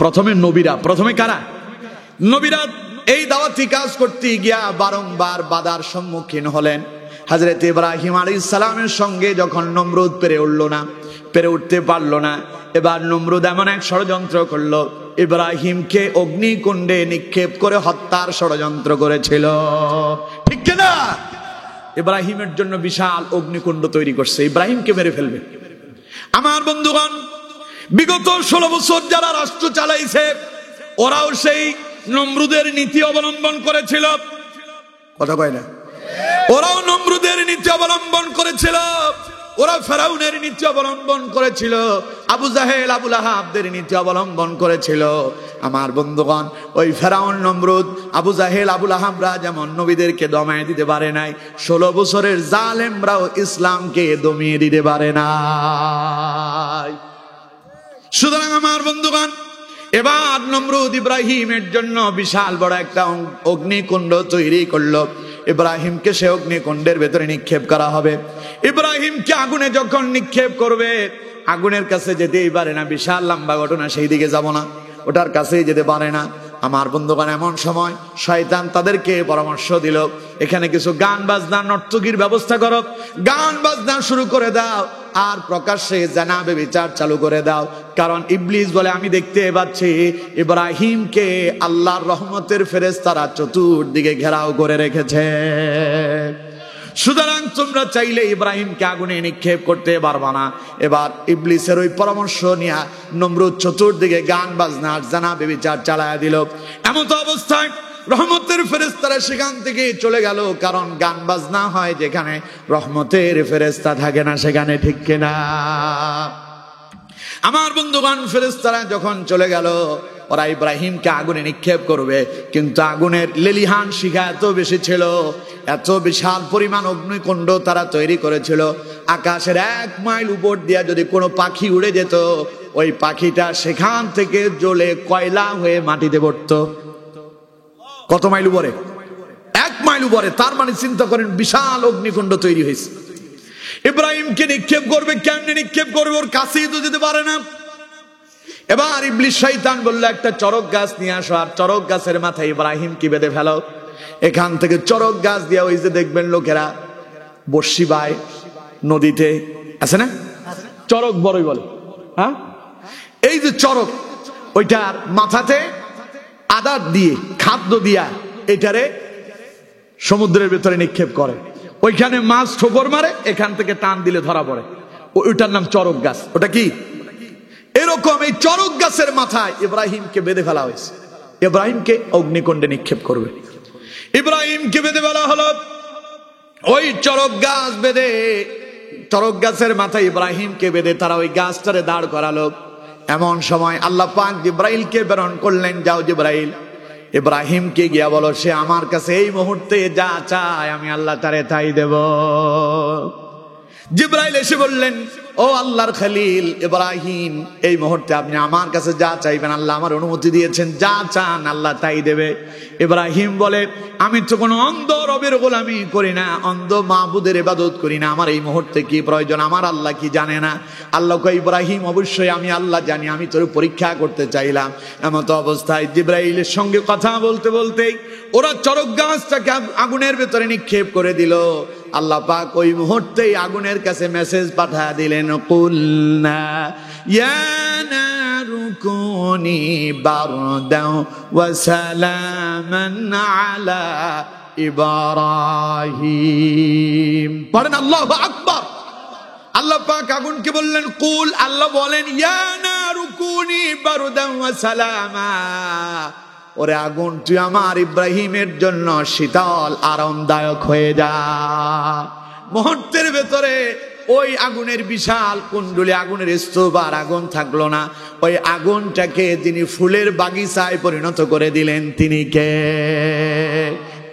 প্রথমে নবীরা। প্রথমে কারা? নবীরা। এই দাওয়াতি কাজ করতে গিয়া বারংবার বাধার সম্মুখীন হলেন। হযরত ইব্রাহিম আলাইহিস সালামের সঙ্গে যখন নমরুদ পেরে উঠতে পারলো না, এবার নমরুদ এমন এক ষড়যন্ত্র করলো, ইব্রাহিমকে অগ্নিকুণ্ডে নিক্ষেপ করে হত্যার ষড়যন্ত্র করেছিল, ঠিক কিনা? ইব্রাহিমের জন্য বিশাল অগ্নিকুণ্ড তৈরি করছে, ইব্রাহিমকে মেরে ফেলবে। আমার বন্ধুগণ, বিগত 16 বছর যারা রাষ্ট্র চালাইছে, ওরাও সেই নমরুদের নীতি অবলম্বন করেছিল। কথা কয় না? ওরাও নমরুদের নীতি অবলম্বন করেছিল, ওরা ফেরাউনের নীতি অবলম্বন করেছিল, আবু জাহেল আবু লাহাবদের নীতি অবলম্বন করেছিল। আমার বন্ধুগণ, ওই ফেরাউন নমরুদ আবু জাহেল আবু লাহাবরা যেমন নবীদেরকে দমায় দিতে পারে নাই, 16 বছরের জালেমরাও ইসলামকে দমিয়ে দিতে পারে নাই। সুতরাং আমার বন্ধুগণ, এবার নমরুদ ইব্রাহিমের জন্য বিশাল বড় একটা অগ্নিকুণ্ড তৈরি করলো। ইব্রাহিমকে সে অগ্নিকুণ্ডের ভেতরে নিক্ষেপ করা হবে। ইব্রাহিমকে আগুনে যখন নিক্ষেপ করবে, আগুনের কাছে যেতেই পারে না, বিশাল লম্বা ঘটনা, সেই দিকে যাব না, ওটার কাছেই যেতে পারে না। আমার বন্ধুগণ, এমন সময় শয়তান তাদেরকে পরামর্শ দিল, এখানে কিছু গান বাজনা নর্তকীর ব্যবস্থা করো, গান বাজনা শুরু করে দাও। আর প্রকাশ্যে জানাবে বিচার চালু করে দাও। কারণ ইবলিস বলে আমি দেখতে পাচ্ছি ইব্রাহিমকে আল্লাহর রহমতের ফেরেশতারা চতুর্দিকে ঘেরাও করে রেখেছে, সুতরাং তোমরা চাইলে ইব্রাহিমকে আগুনে নিক্ষেপ করতে পারবা না। এবার ইবলিসের ওই পরামর্শ নিয়ে নমরুদ চতুর্দিকে গান বাজনা আর জানাবে বিচার চালায়া দিল। এমন তো অবস্থায় রহমতের ফেরেশতারা সেখান থেকে চলে গেল, কারণ গান বাজনা হয় যেখানে রহমতের ফেরেশতা থাকে না সেখানে, ঠিক কিনা? আমার বন্ধুগণ, ফেরেশতারা যখন চলে গেল, ওরা ইব্রাহিমকে আগুনে নিক্ষেপ করবে, কিন্তু আগুনের লেলিহান শিখা এত বেশি ছিল, এত বিশাল পরিমাণ অগ্নিকুণ্ড তারা তৈরি করেছিল, আকাশের 1 মাইল উপর দিয়া যদি কোনো পাখি উড়ে যেত, ওই পাখিটা সেখান থেকে জ্বলে কয়লা হয়ে মাটিতে পড়তো। কত মাইল উপরে? 1 মাইল উপরে। তার মানে চিন্তা করেন বিশাল অগ্নিকুণ্ড তৈরি হয়েছে। ইব্রাহিমকে নিক্ষেপ করবে, কেমনে নিক্ষেপ করবে? ওর কাছেই তো যেতে পারে না। এবার ইবলিস শয়তান বলল, একটা চরক গাছ নিয়ে আসো, আর চরক গাছের মাথায় ইব্রাহিমকে বেঁধে ফেলো। এখান থেকে চরক গাছ দিয়া, ওই যে দেখবেন লোকেরা বর্ষি বায় নদীতে, আছে না চরক বড়ই বলে, হ্যাঁ, এই যে চরক, ওইটার মাথাতে আদার দিয়ে খাদ্য দিয়া এটারে সমুদ্রের ভেতরে নিক্ষেপ করে, ওইখানে মাছ ঠোকর মারে, এখান থেকে টান দিলে ধরা পড়ে, ওইটার নাম চরক গাছ। ওটা কি? এরকম এই চরক গাছের মাথায় ইব্রাহিমকে বেঁধে ফেলা হয়েছে। ইব্রাহিমকে অগ্নিকুণ্ডে নিক্ষেপ করবে। ইব্রাহিমকে বেঁধে ফেলা হলো, ওই চরক গাছ বেঁধে, চরক গাছের মাথায় ইব্রাহিমকে বেঁধে তারা ওই গাছটারে দাঁড় করালো। এমন সময় আল্লাহ পাক জিব্রাইলকে প্রেরণ করলেন, যাও জিব্রাইল, ইব্রাহিমকে গিয়া বলো সে আমার কাছে এই মুহূর্তে যা চায় আমি আল্লাহ তারে তাই দেব। জিব্রাইল এসে বললেন, ও আল্লাহর খলিল ইব্রাহিম, এই মুহূর্তে আপনি আমার কাছে যা চাইবেন আল্লাহ আমার অনুমতি দিয়েছেন, যা চান আল্লাহ তাই দেবে। ইব্রাহিম বলে, আমি তো কোনো অন্ধ রবের গোলামি করি না, অন্ধ মাবুদের ইবাদত করি না, আমার এই মুহূর্তে কি প্রয়োজন আমার আল্লাহ কি জানে না? আল্লাহ কয়, ইব্রাহিম অবশ্যই আমি আল্লাহ জানি, আমি তোর পরীক্ষা করতে চাইলাম। এমত অবস্থায় জিব্রাইলের সঙ্গে কথা বলতে বলতেই ওরা চরক গাছটাকে আগুনের ভেতরে নিক্ষেপ করে দিল। আল্লাহ পাক ওই মুহূর্তেই আগুনের কাছে মেসেজ পাঠিয়ে দিলেন, কুলনা ইয়া নারু কুনি বারদাও ওয়া সালামান আলা ইব্রাহিম। পড়েন আল্লাহু আকবার। আল্লাহ পাক আগুনকে বললেন কুল, আল্লাহ বলেন ইয়া নারু কুনি বারদাও ওয়া সালামা, ওরে আগুন তুই আমার ইব্রাহিমের জন্য শীতল আরামদায়ক হয়ে যা। মুহূর্তের ভেতরে ওই আগুনের বিশাল কুণ্ডলী, আগুনের স্তূপ আর আগুন থাকলো না। ওই আগুনটাকে যিনি ফুলের বাগিচায় পরিণত করে দিলেন তিনি কে?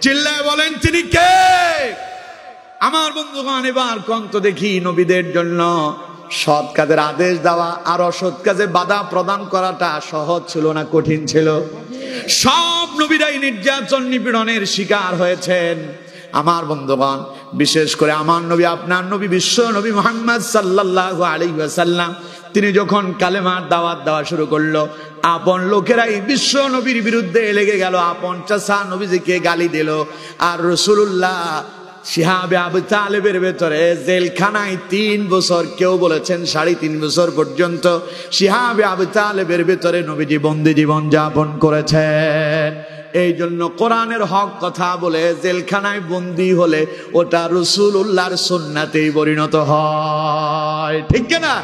চিল্লায় বলেন তিনি কে? আমার বন্ধুগণ, এবার কন্ত দেখি, নবীদের জন্য সৎ কাজের আদেশ দেওয়া আর অসৎ কাজে বাধা প্রদান করাটা সহজ ছিল না কঠিন ছিল? সব নবীরাই নির্যাতন নিপীড়নের শিকার হয়েছেন। আমার বন্ধুগণ, বিশেষ করে আমার নবী, আপনার নবী, বিশ্ব নবী মুহাম্মদ সাল্লাল্লাহু আলাইহি ওয়াসাল্লাম, তিনি যখন কালেমার দাওয়াত দেওয়া শুরু করলো, আপন লোকেরাই বিশ্ব নবীর বিরুদ্ধে লেগে গেল, আপন চাচা নবীজিকে গালি দিল। আর রাসূলুল্লাহ শিহাবে আবু তালেবের ভেতরে জেলখানায় 3 বছর, কেউ বলেছেন 3.5 বছর পর্যন্ত শিহাবে আবু তালেবের ভেতরে নবীজি বন্দি জীবন যাপন করেছেন। এই জন্য কোরআনের হক কথা বলে জেলখানায় বন্দি হলে ওটা রাসূলুল্লাহর সুন্নাতেই পরিণত হয়, ঠিক না?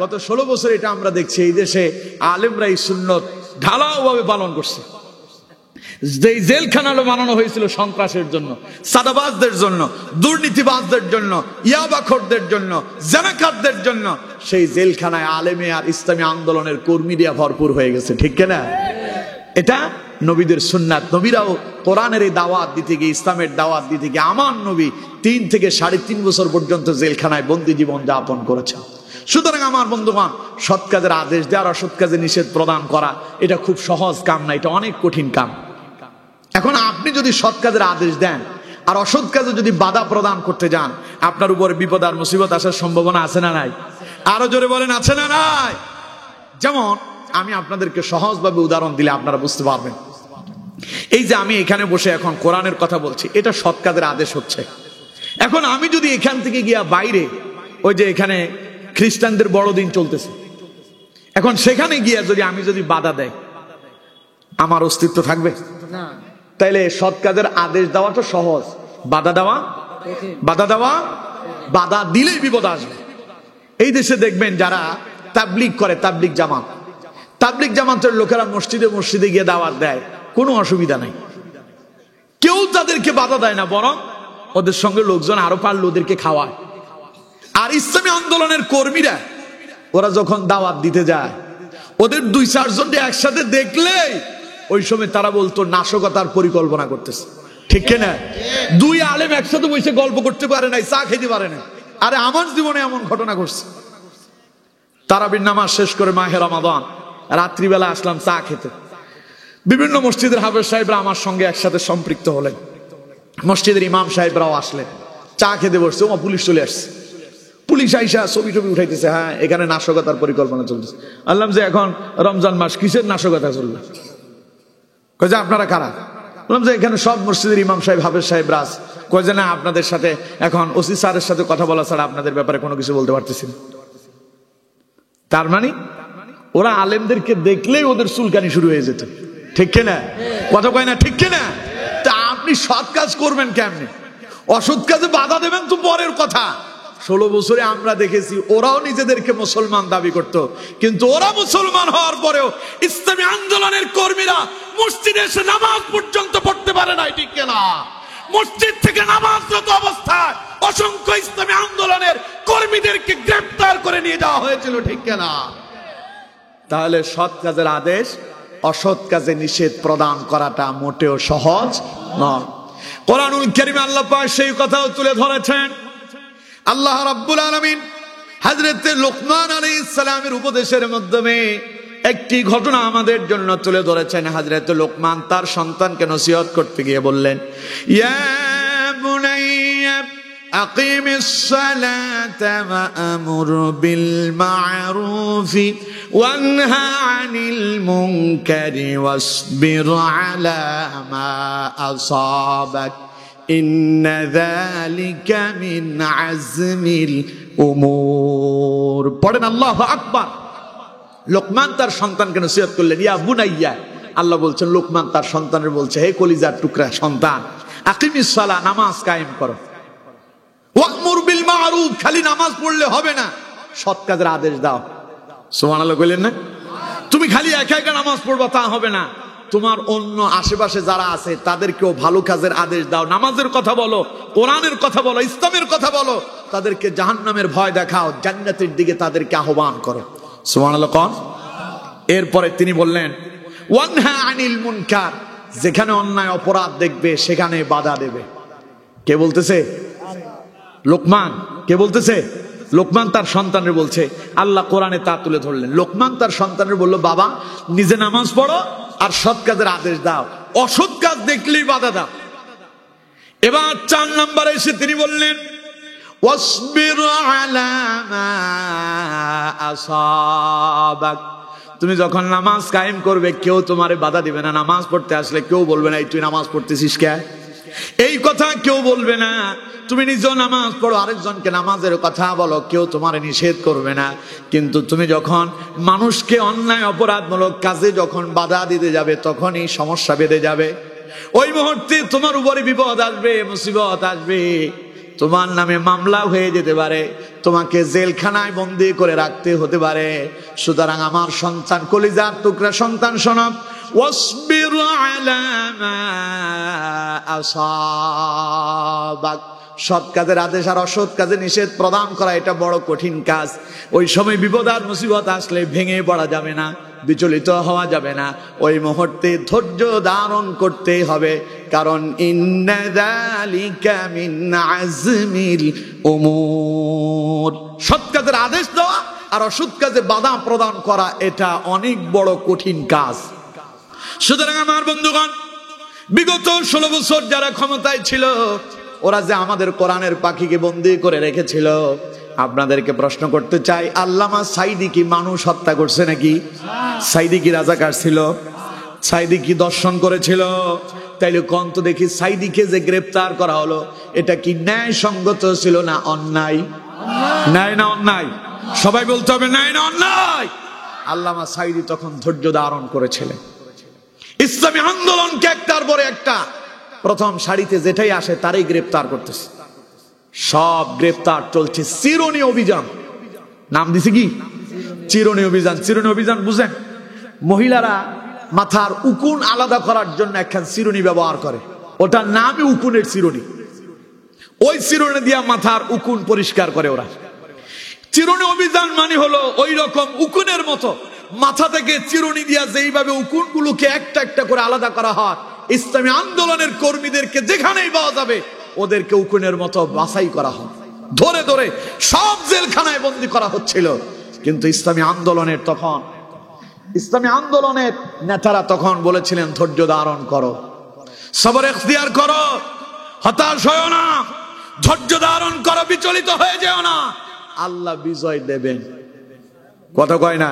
গত 16 বছর এটা আমরা দেখছি এই দেশে আলেমরা এই সুন্নত ঢালাওভাবে পালন করছে। যেই জেলখানালো বানানো হয়েছিল সন্ত্রাসের জন্য, সাদাবাজদের জন্য, দুর্নীতিবাজদের জন্য, ইয়াবাখোরদের জন্য, জানাকাতদের জন্য, সেই জেলখানায় আলেমে আর ইসলামী আন্দোলনের কর্মীরা ভরপুর হয়ে গেছে, ঠিক না? এটা নবীদের সুন্নাত। নবীরাও কোরআনের এই দাওয়াত দিতে গিয়ে, ইসলামের দাওয়াত দিতে গিয়ে আমার নবী 3 থেকে 3.5 বছর পর্যন্ত জেলখানায় বন্দি জীবন যাপন করেছেন। সুতরাং আমার বন্ধুগণ, সৎ কাজের আদেশ দেওয়া আর অসৎ কাজে নিষেধ প্রদান করা এটা খুব সহজ কাম না, এটা অনেক কঠিন কাম। এখন আপনি যদি সৎ কাজের আদেশ দেন আর অসৎ কাজে যদি বাধা প্রদান করতে যান, আপনার উপরে বিপদ আর মুসিবত আসার সম্ভাবনা আছে না নাই? আরো জোরে বলেন, আছে না নাই? যেমন আমি আপনাদেরকে সহজভাবে উদাহরণ দিলে আপনারা বুঝতে পারবেন। এই যে আমি এখানে বসে এখন কোরআনের কথা বলছি, এটা সৎ কাজের আদেশ হচ্ছে। এখন আমি যদি এখান থেকে গিয়া বাইরে, ওই যে এখানে খ্রিস্টানদের বড়দিন চলতেছে। এখন সেখানে গিয়ে আমি যদি বাধা দেয়, আমার অস্তিত্ব থাকবে না। তাইলে সৎ কাজের আদেশ দেওয়াটা সহজ, বাধা দিলেই বিপদ আসবে। এই দেশে দেখবেন যারা তাবলীগ করে, তাবলীগ জামাতের লোকেরা মসজিদে মসজিদে গিয়ে দাওয়াত দেয়, কোনো অসুবিধা নাই, কেউ তাদেরকে বাধা দেয় না, বরং ওদের সঙ্গে লোকজন আরো পারলে ওদেরকে খাওয়ায়। আর ইসলামী আন্দোলনের কর্মীরা ওরা যখন দাওয়াত দিতে যায়, ওদের 2-4 জনকে একসাথে দেখলেই ওই সময় তারা বলতো নাশকতার পরিকল্পনা করতেছে, ঠিক কিনা? 2 আলেম একসাথে বসে গল্প করতে পারে নাই, চা খেতে পারে না। আরে আমার জীবনে এমন ঘটনা ঘটছে। তারাবির নামাজ শেষ করে মাহে রমাদান রাত্রিবেলা আসলাম চা খেতে। বিভিন্ন মসজিদের হাফেজ সাহেবরা আমার সঙ্গে একসাথে সম্পৃক্ত হলেন, মসজিদের ইমাম সাহেবরাও আসলেন, চা খেতে বসছে। ও পুলিশ চলে আসছে, পুলিশ আইসা ছবি উঠাইতেছে, হ্যাঁ এখানে নাশকতার পরিকল্পনা চলতেছে। আল্লাহ যে এখন রমজান মাস, কিসের নাশকতা চলবে? কয় যে আপনারা কারা? বললাম যে এখানে সব মসজিদের ইমাম সাহেব হাফেজ সাহেব রাজ। কয় যে না, আপনাদের সাথে এখন ওসি স্যারের সাথে কথা বলা ছাড়া আপনাদের ব্যাপারে কোনো কিছু বলতে পারতেছি না। তার মানে ওরা আলেমদেরকে দেখলেই ওদের চুলকানি শুরু হয়ে যেত, ঠিক কিনা? কথা কয় না, ঠিক কিনা? তা আপনি সৎ কাজ করবেন কেমনে? অসৎ কাজে বাধা দেবেন তো পরের কথা। 16 বছরে আমরা দেখেছি ওরাও নিজেদেরকে মুসলমান দাবি করত, কিন্তু ওরা মুসলমান হওয়ার পরেও ইসলামী আন্দোলনের কর্মীরা মসজিদে এসে নামাজ পর্যন্ত পড়তে পারে না, ঠিক কিনা? মসজিদ থেকে নামাজরত অবস্থায় অসংখ্য ইসলামী আন্দোলনের কর্মীদেরকে গ্রেফতার করে নিয়ে যাওয়া হয়েছিল, ঠিক কিনা? তাহলে সৎ কাজের আদেশ, অসৎ কাজে নিষেধ প্রদান করাটা মোটেও সহজ নয়। কোরআনুল কারীমে আল্লাহ পাক সেই কথাও তুলে ধরেছেন। আল্লাহ রাব্বুল আলামিন হযরত লোকমান আলাইহিস সালামের উপদেশের মাধ্যমে একটি ঘটনা আমাদের জন্য তুলে ধরেছেন। হযরত লোকমান তার সন্তানকে নসিহত করতে গিয়ে বললেন, ইয়া বুনাইয়া আকিমিস সালাতা ওয়া আমুর বিল মা'রুফি ওয়ানহা আনিল মুনকারি ওয়াসবির আলা মা আসাবাক ইন্না যালিকা মিন আজমিল উমুর। পড়েন আল্লাহু আকবার। লোকমান তার সন্তানকে নসিহত করলেন, ইয়া বুনাইয়া। আল্লাহ বলছেন লোকমান তার সন্তানের বলছে, হে কলিজার টুকরা সন্তান, আকিমিস সালাহ, নামাজ কায়েম করো। ওয়া'মুর বিল মা'রুফ, খালি নামাজ পড়লে হবে না, সৎ কাজের আদেশ দাও। সুবহানাল্লাহ কইলেন না? তুমি খালি একা একা নামাজ পড়বা তা হবে না, তোমার অন্য আশেপাশে যারা আছে তাদেরকেও ভালো কাজের আদেশ দাও, নামাজের কথা বলো, কোরআনের কথা বলো, ইসলামের কথা বলো, তাদেরকে জাহান্নামের ভয় দেখাও, জান্নাতের দিকে তাদেরকে আহ্বান করো। সুবহানাল্লাহ কোন? এরপরে তিনি বললেন ওয়ানহা আনিল মুনকার, যেখানে অন্যায় অপরাধ দেখবে সেখানে বাধা দেবে। কে বলতেছে? লোকমান। কে বলতেছে? লোকমান তার সন্তানের বলছে। আল্লাহ কোরআনে তা তুলে ধরলেন। লোকমান তার সন্তানের বলল, বাবা নিজে নামাজ পড়ো আর সৎ কাজের আদেশ দাও, অসৎ কাজ দেখলেই বাধা দাও। এবার 4 নম্বরে এসে তিনি বললেন, ওয়াসবির আলা মা আসাবাক, তুমি যখন নামাজ কায়েম করবে কেউ তোমারে বাধা দিবে না। নামাজ পড়তে আসলে কেউ বলবে না এই তুই নামাজ পড়তেছিস কে, এই কথা কেউ বলবে না। তুমি নিজেও নামাজ পড়ো, আরেকজনকে নামাজের কথা বলো, কেউ তোমার নিষেধ করবে না। কিন্তু তুমি যখন মানুষকে অন্যায় অপরাধমূলক কাজে যখন বাধা দিতে যাবে, তখনই সমস্যা বেঁধে যাবে। ওই মুহূর্তে তোমার উপরে বিপদ আসবে, মুসিবত আসবে, তোমার নামে মামলা হয়ে যেতে পারে, তোমাকে জেলখানায় বন্দী করে রাখতে হতে পারে। সুতরাং আমার সন্তান, কলিজার টুকরা সন্তান, শোনো, ওয়াসবির আলা মা আসাবাক, সৎ কাজের আদেশ আর অসৎ কাজে নিষেধ প্রদান করা এটা বড় কঠিন কাজ। ওই সময় বিপদ আর মুসিবত আসলে ভেঙে পড়া যাবে না, বিচলিত হওয়া যাবে না, ওই মুহূর্তে ধৈর্য ধারণ করতে হবে, কারণ ইন্না যালিকা মিন আজমিল উমুর। সৎ কাজের আদেশ দেওয়া আর অসৎ কাজে বাধা প্রদান করা এটা অনেক বড় কঠিন কাজ। সুতরাং আমার বন্ধুগণ, বিগত 16 বছর যারা ক্ষমতায় ছিল, ওরা যে আমাদের কোরআনের পাখিকে বন্দী করে রেখেছিল, আপনাদেরকে প্রশ্ন করতে চাই, আল্লামা সাইদি কি মানুষ হত্যা করছে নাকি? সাইদি কি রাজাকার ছিল? সাইদি কি দর্শন করেছিল? তাইলে কোন তো দেখি, সাইদিকে যে গ্রেফতার করা হলো এটা কি ন্যায় সঙ্গত ছিল না অন্যায়? ন্যায় না অন্যায়? সবাই বলতে হবে নাই না অন্যায়। আল্লামা সাঈদী তখন ধৈর্য ধারণ করেছিলেন। ইসলামী আন্দোলনকে একটার পরে একটা প্রথম সারিতে যেটাই আসে তারই গ্রেফতার করতেছে। সব গ্রেফতার চলছে চিরুনি অভিযান। নাম দিছে কি? চিরুনি অভিযান। চিরুনি অভিযান বুঝেন? মহিলারা মাথার উকুন আলাদা করার জন্য একখান চিরুনি ব্যবহার করে, ওটার নামই উকুনের চিরুনি। ওই চিরুনি দিয়া মাথার উকুন পরিষ্কার করে ওরা। চিরুনি অভিযান মানে হলো ওই রকম উকুনের মতো মাথা থেকে চিরুনি দিয়া যেইভাবে উকুনগুলোকে একটা একটা করে আলাদা করা হয়, ইসলামী আন্দোলনের কর্মীদেরকে যেখানেই পাওয়া যাবে ওদেরকে উকুনের মতো বাছাই করা হয়, ধরে ধরে সব জেলখানায় বন্দী করা হচ্ছিল। কিন্তু ইসলামী আন্দোলনের নেতারা তখন বলেছিলেন ধৈর্য ধারণ করো, সবর ইখতিয়ার করো, হতাশ হয়ো না, ধৈর্য ধারণ করো, বিচলিত হয়ে যেও না, আল্লাহ বিজয় দেবেন। কথা কয় না?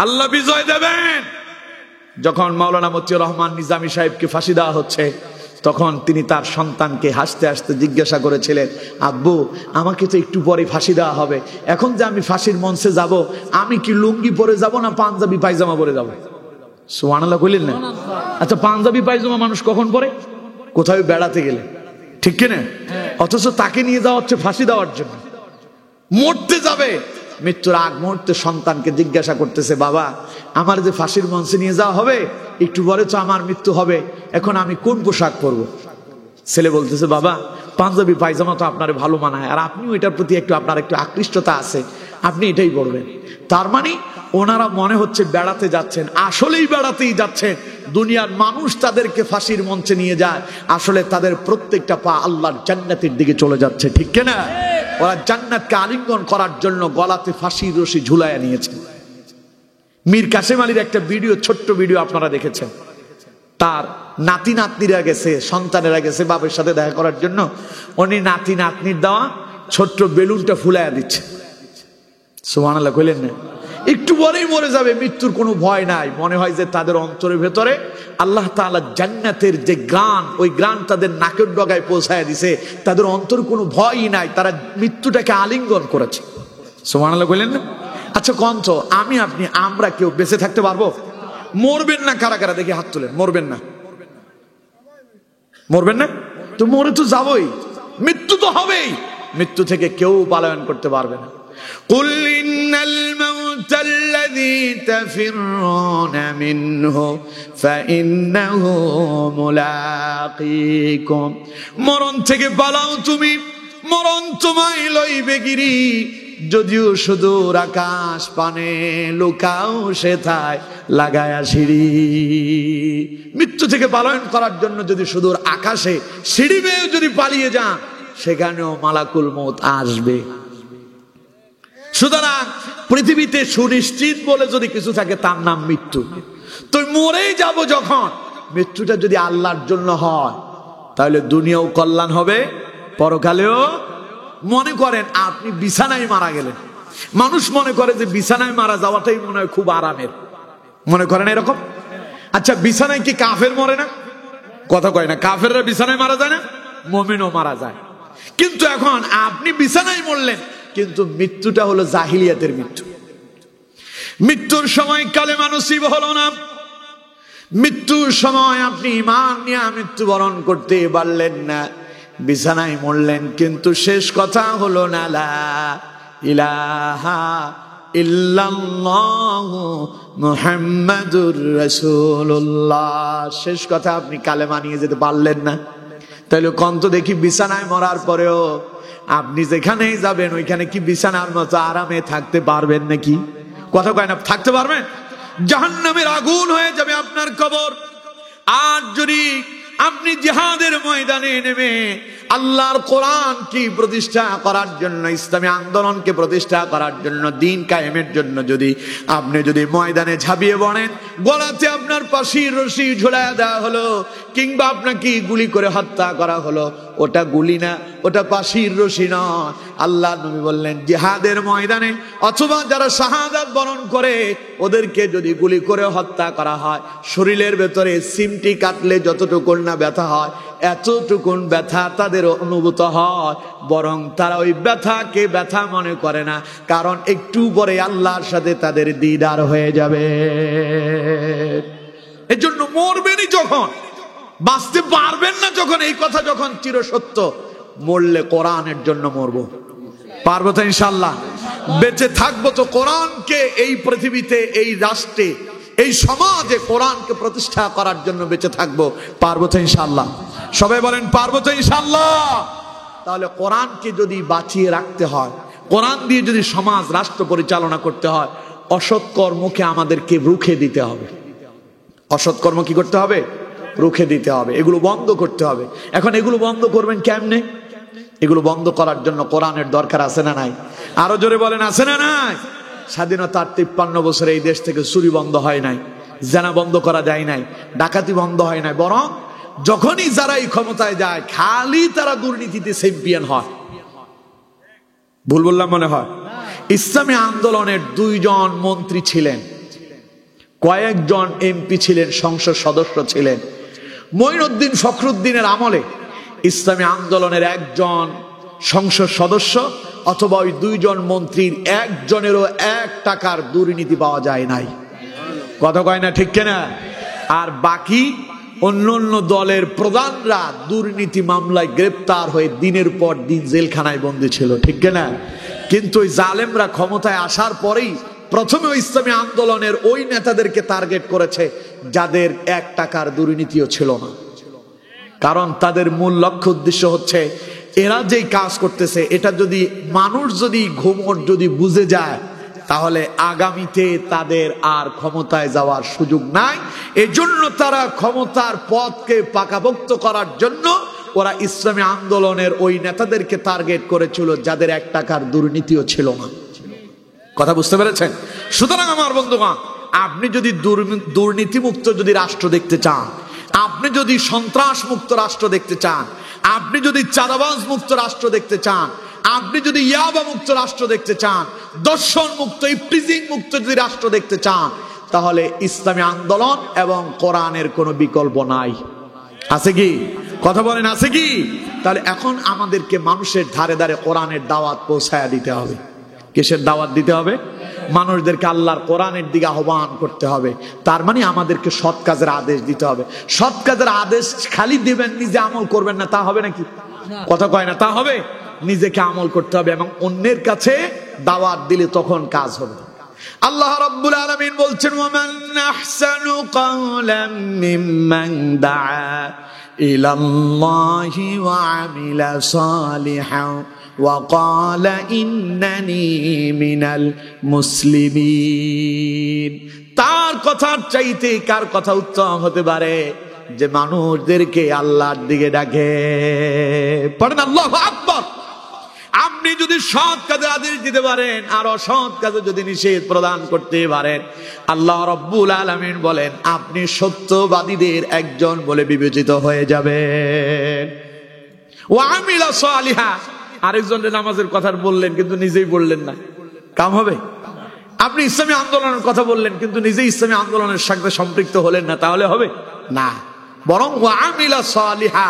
আল্লাহ বিজয় দেবেন। যখন মাওলানা মতিউর রহমান নিজামী সাহেবকে ফাঁসি দেওয়া হচ্ছে তখন তিনি তার সন্তানকে হাসতে হাসতে জিজ্ঞাসা করেছিলেন, আব্বু আমাকে তো একটু পরে ফাঁসি দেওয়া হবে, এখন যে আমি ফাঁসির মঞ্চে যাব আমি কি লুঙ্গি পরে যাব না পাঞ্জাবি পায়জামা পরে যাব? সুবহানাল্লাহ কইলেন না? আচ্ছা পাঞ্জাবি পায়জামা মানুষ কখন পরে? কোথাও বেড়াতে গেলে, ঠিক কিনা? অথচ তাকে নিয়ে যাওয়া হচ্ছে ফাঁসি দেওয়ার জন্য। মরতে যাবে, মৃত্যুর আগ মুহূর্তে সন্তানকে জিজ্ঞাসা করতেছে, বাবা আমার যে ফাঁসির মঞ্চে নিয়ে যাওয়া হবে একটু পরে তো আমার মৃত্যু হবে, এখন আমি কোন পোশাক পরবো? ছেলে বলতেছে, বাবা পাঞ্জাবি পায়জামা তো আপনার ভালো মানায়, আর আপনিও এটার প্রতি আপনার একটু আকৃষ্টতা আছে, আপনি এটাই পরবেন। তার মানে ওনারা মনে হচ্ছে বেড়াতে যাচ্ছেন, আসলেই বেড়াতেই যাচ্ছেন। দুনিয়ার মানুষ তাদেরকে ফাঁসির মঞ্চে নিয়ে যায়, আসলে তাদের প্রত্যেকটা পা আল্লাহর জান্নাতের দিকে চলে যাচ্ছে, ঠিক কিনা? ওরা জান্নাতকে আলিঙ্গন করার জন্য গলাতে ফাঁসির রশি ঝুলাইয়া নিয়েছে। মীর কাসেম আলীর একটা ভিডিও, ছোট্ট ভিডিও আপনারা দেখেছেন। তার নাতি নাতনিরা গেছে, সন্তানেরা গেছে বাবার সাথে দেখা করার জন্য, উনি নাতি নাতনির দেওয়া ছোট্ট বেলুনটা ফুলাইয়া দিচ্ছে। সুবহানাল্লাহ কইলেন না? একটু পরেই মরে যাবে, মৃত্যুর কোনো ভয় নাই। মনে হয় যে তাদের অন্তরের ভেতরে আল্লাহ তাআলা জান্নাতের যে গ্রান, ওই গ্রান তাদের নাকের ডগায় পৌঁছায় দিছে, তাদের অন্তর কোনো ভয়ই নাই, তারা মৃত্যুটাকে আলিঙ্গন করেছে। সুবহানাল্লাহ কইলেন না? আচ্ছা কন্ত আমি আপনি আমরা কেউ বেঁচে থাকতে পারবো? মরবেন না কারা কারা দেখি হাত তুলেন। মরবেন না? মরবেন না তো মরে তো যাবই, মৃত্যু তো হবেই, মৃত্যু থেকে কেউ পলায়ন করতে পারবে না। قل إن الموت الذي تفرون منه فإنه ملاقيكم। মরণ থেকে পালাও তুমি, মরণ তোমায় লইবে গিরি। যদিও সুদূর আকাশ পানে লুকাও সেথায় লাগায়া সিঁড়ি। মৃত্যু থেকে পালায়ন করার জন্য যদি সুদূর আকাশে সিঁড়ি বেয়ে যদি পালিয়ে যান, সেখানেও মালাকুল মউত আসবে। সুতরাং পৃথিবীতে সুনিশ্চিত বলে যদি কিছু থাকে তার নাম মৃত্যু। তো মরেই যাব যখন, মৃত্যুটা যদি আল্লাহর জন্য হয় তাহলে দুনিয়াও কল্যাণ হবে, পরকালেও। মনে করেন আপনি বিছানায় মারা গেলেন, মানুষ মনে করে যে বিছানায় মারা যাওয়াটাই মনে হয় খুব আরামের, মনে করেন এরকম। আচ্ছা বিছানায় কি কাফের মরে না? কথা কয় না? কাফেররা বিছানায় মারা যায় না? মুমিনও মারা যায়। কিন্তু এখন আপনি বিছানায় মরলেন, কিন্তু মৃত্যুটা হলো জাহিলিয়াতের মৃত্যু। মৃত্যুর সময় কালেমা নসিব হলো না, মৃত্যুর সময় আপনি ঈমান নিয়ে মৃত্যুবরণ করতে পারলেন না, বিছানায় মরলেন, কিন্তু শেষ কথা হলো না লা ইলাহা ইল্লাল্লাহু মুহাম্মাদুর রাসূলুল্লাহ। শেষ কথা আপনি কালেমা নিয়ে যেতে পারলেন না। তাহলে কন্ত দেখি বিছানায় মরার পরেও আপনি যেখানেই যাবেন ওইখানে কি বিছানার মতো আরামে থাকতে পারবেন নাকি? কথা কয় না? থাকতে পারবেন? জাহান্নামের আগুন হয়ে যাবে আপনার কবর। আর যদি আপনি জিহাদের ময়দানে নেমে আল্লাহর কোরআনকে প্রতিষ্ঠা করার জন্য, ইসলামী আন্দোলনকে প্রতিষ্ঠা করার জন্য, দ্বীন কায়েমের জন্য আপনি যদি ময়দানে ঝাঁপিয়ে পড়েন, গলাতে আপনার ফাঁসির রশি ঝুলাইয়া দেওয়া হলো কিংবা আপনাকে গুলি করে হত্যা করা হলো, ওটা গুলি না, ওটা পাশির রশি নয়। আল্লাহ নবী বললেন জিহাদের ময়দানে অথবা যারা শাহাদাত বরণ করে ওদেরকে যদি গুলি করে হত্যা করা হয়, শরীরের ভেতরে সিমটি কাটলে যতটুকুন না ব্যথা হয় এতটুকুন ব্যথা তাদের অনুভূত হয়, বরং তারা ওই ব্যথাকে ব্যথা মনে করে না, কারণ একটু পরে আল্লাহর সাথে তাদের দিদার হয়ে যাবে। এর জন্য মরবেনই যখন, বাঁচতে পারবেন না যখন, এই কথা যখন চিরসত্য, মরলে কোরআনের জন্য মরবো। পারবো তো ইনশাল্লাহ? বেঁচে থাকবো তো কোরআনকে এই পৃথিবীতে, এই রাষ্ট্রে, এই সমাজে কোরআনকে প্রতিষ্ঠা করার জন্য বেঁচে থাকবো। পারবো তো ইনশাল্লাহ? সবাই বলেন পারবো তো ইনশাল্লাহ? তাহলে কোরআনকে যদি বাঁচিয়ে রাখতে হয়, কোরআন দিয়ে যদি সমাজ রাষ্ট্র পরিচালনা করতে হয়, অসৎ কর্মকে আমাদেরকে রুখে দিতে হবে। অসৎ কর্ম কি করতে হবে? রুখে দিতে হবে, এগুলো বন্ধ করতে হবে। এখন এগুলো বন্ধ করবেন কেমনে? এগুলো বন্ধ করার জন্য কোরআনের দরকার আছে না নাই? আরো জোরে বলেন আছে না নাই? স্বাধীনতার 53 বছরে এই দেশ থেকে চুরি বন্ধ হয় নাই, জেনা বন্ধ করা যায় নাই, ডাকাতি বন্ধ হয় নাই, বরং যখনই যারা এই ক্ষমতায় যায় খালি তারা দুর্নীতিতে চ্যাম্পিয়ন হয়। ভুল বললাম মনে হয়? ইসলামী আন্দোলনের 2 জন মন্ত্রী ছিলেন, কয়েকজন এমপি ছিলেন, সংসদ সদস্য ছিলেন। মঈনুদ্দিন ফখরুদ্দিনের আমলে ইসলামী আন্দোলনের 1 জন সংসদ সদস্য অথবা ওই 2 জন মন্ত্রীর একজনেরও 1 টাকার দুর্নীতি পাওয়া যায় নাই। কথা কয় না ঠিক কিনা? আর বাকি অন্যান্য দলের প্রধানরা দুর্নীতি মামলায় গ্রেপ্তার হয়ে দিনের পর দিন জেলখানায় বন্দী ছিল, ঠিক কিনা? কিন্তু ওই জালেমরা ক্ষমতায় আসার পরেই প্রথমে ইসলামী আন্দোলনের ওই নেতাদেরকে টার্গেট করেছে যাদের 1 টাকার দুর্নীতিও ছিল না। কারণ তাদের মূল লক্ষ্য উদ্দেশ্য হচ্ছে এরা যেই কাজ করতেছে এটা যদি মানুষ যদি ঘুমট যদি বুঝে যায় তাহলে আগামীতে তাদের আর ক্ষমতায় যাওয়ার সুযোগ নাই। এজন্য তারা ক্ষমতার পথকে পাকাপোক্ত করার জন্য ওরা ইসলামী আন্দোলনের ওই নেতাদেরকে টার্গেট করেছিল যাদের 1 টাকার দুর্নীতিও ছিল না। কথা বুঝতে পেরেছেন? সুতরাং আমার বন্ধুগণ, আপনি যদি দুর্নীতিমুক্ত যদি রাষ্ট্র দেখতে চান, আপনি যদি সন্ত্রাস মুক্ত রাষ্ট্র দেখতে চান, আপনি যদি চাঁদাবাজ মুক্ত রাষ্ট্র দেখতে চান, আপনি যদি ইয়াবা মুক্ত রাষ্ট্র দেখতে চান, দর্শন মুক্ত, ইফটিজিং মুক্ত যদি রাষ্ট্র দেখতে চান, তাহলে ইসলামী আন্দোলন এবং কোরআনের কোনো বিকল্প নাই। আছে কি? কথা বলেন আছে কি? তাহলে এখন আমাদেরকে মানুষের ধারে ধারে কোরআনের দাওয়াত পৌঁছায়া দিতে হবে। কিসের দাওয়াত দিতে হবে? মানুষদেরকে আল্লাহর কোরআনের দিকে আহ্বান করতে হবে। তার মানে আমাদেরকে সৎ কাজের আদেশ দিতে হবে। সৎ কাজের আদেশ খালি দিবেন, নিজে আমল করবেন না, তা হবে নাকি? কথা কয় না? তা হবে? নিজেকে আমল করতে হবে এবং অন্যের কাছে দাওয়াত দিলে তখন কাজ হবে। আল্লাহ রাব্বুল আলামিন বলছেন, ওয়ামান আহসানু কাওলাম মিম্মান দাআ ইলাল্লাহি ওয়া আমিলা সালিহান ওয়া ক্বালা ইন্নানি মিনাল মুসলিমিন। তার কথার চাইতে কার কথা উত্তম হতে পারে যে মানুষদেরকে আল্লাহর দিকে ডাকে? পড়েন আল্লাহু আকবার। আপনি যদি সৎ কাজে আদেশ দিতে পারেন আর অসৎ কাজে যদি নিষেধ প্রদান করতে পারেন, আল্লাহ রাব্বুল আলামিন বলেন আপনি সত্যবাদীদের একজন বলে বিবেচিত হয়ে যাবেন। ওয়া আমিলা সালিহা, আরেকজনের নামাজের কথা বললেন কিন্তু নিজেই বললেন না, কাম হবে? আপনি ইসলামী আন্দোলনের কথা বললেন কিন্তু নিজেই ইসলামী আন্দোলনের সাথে সম্পৃক্ত হলেন না, তাহলে হবে না। বরং ওয়া আমিলা সালিহা,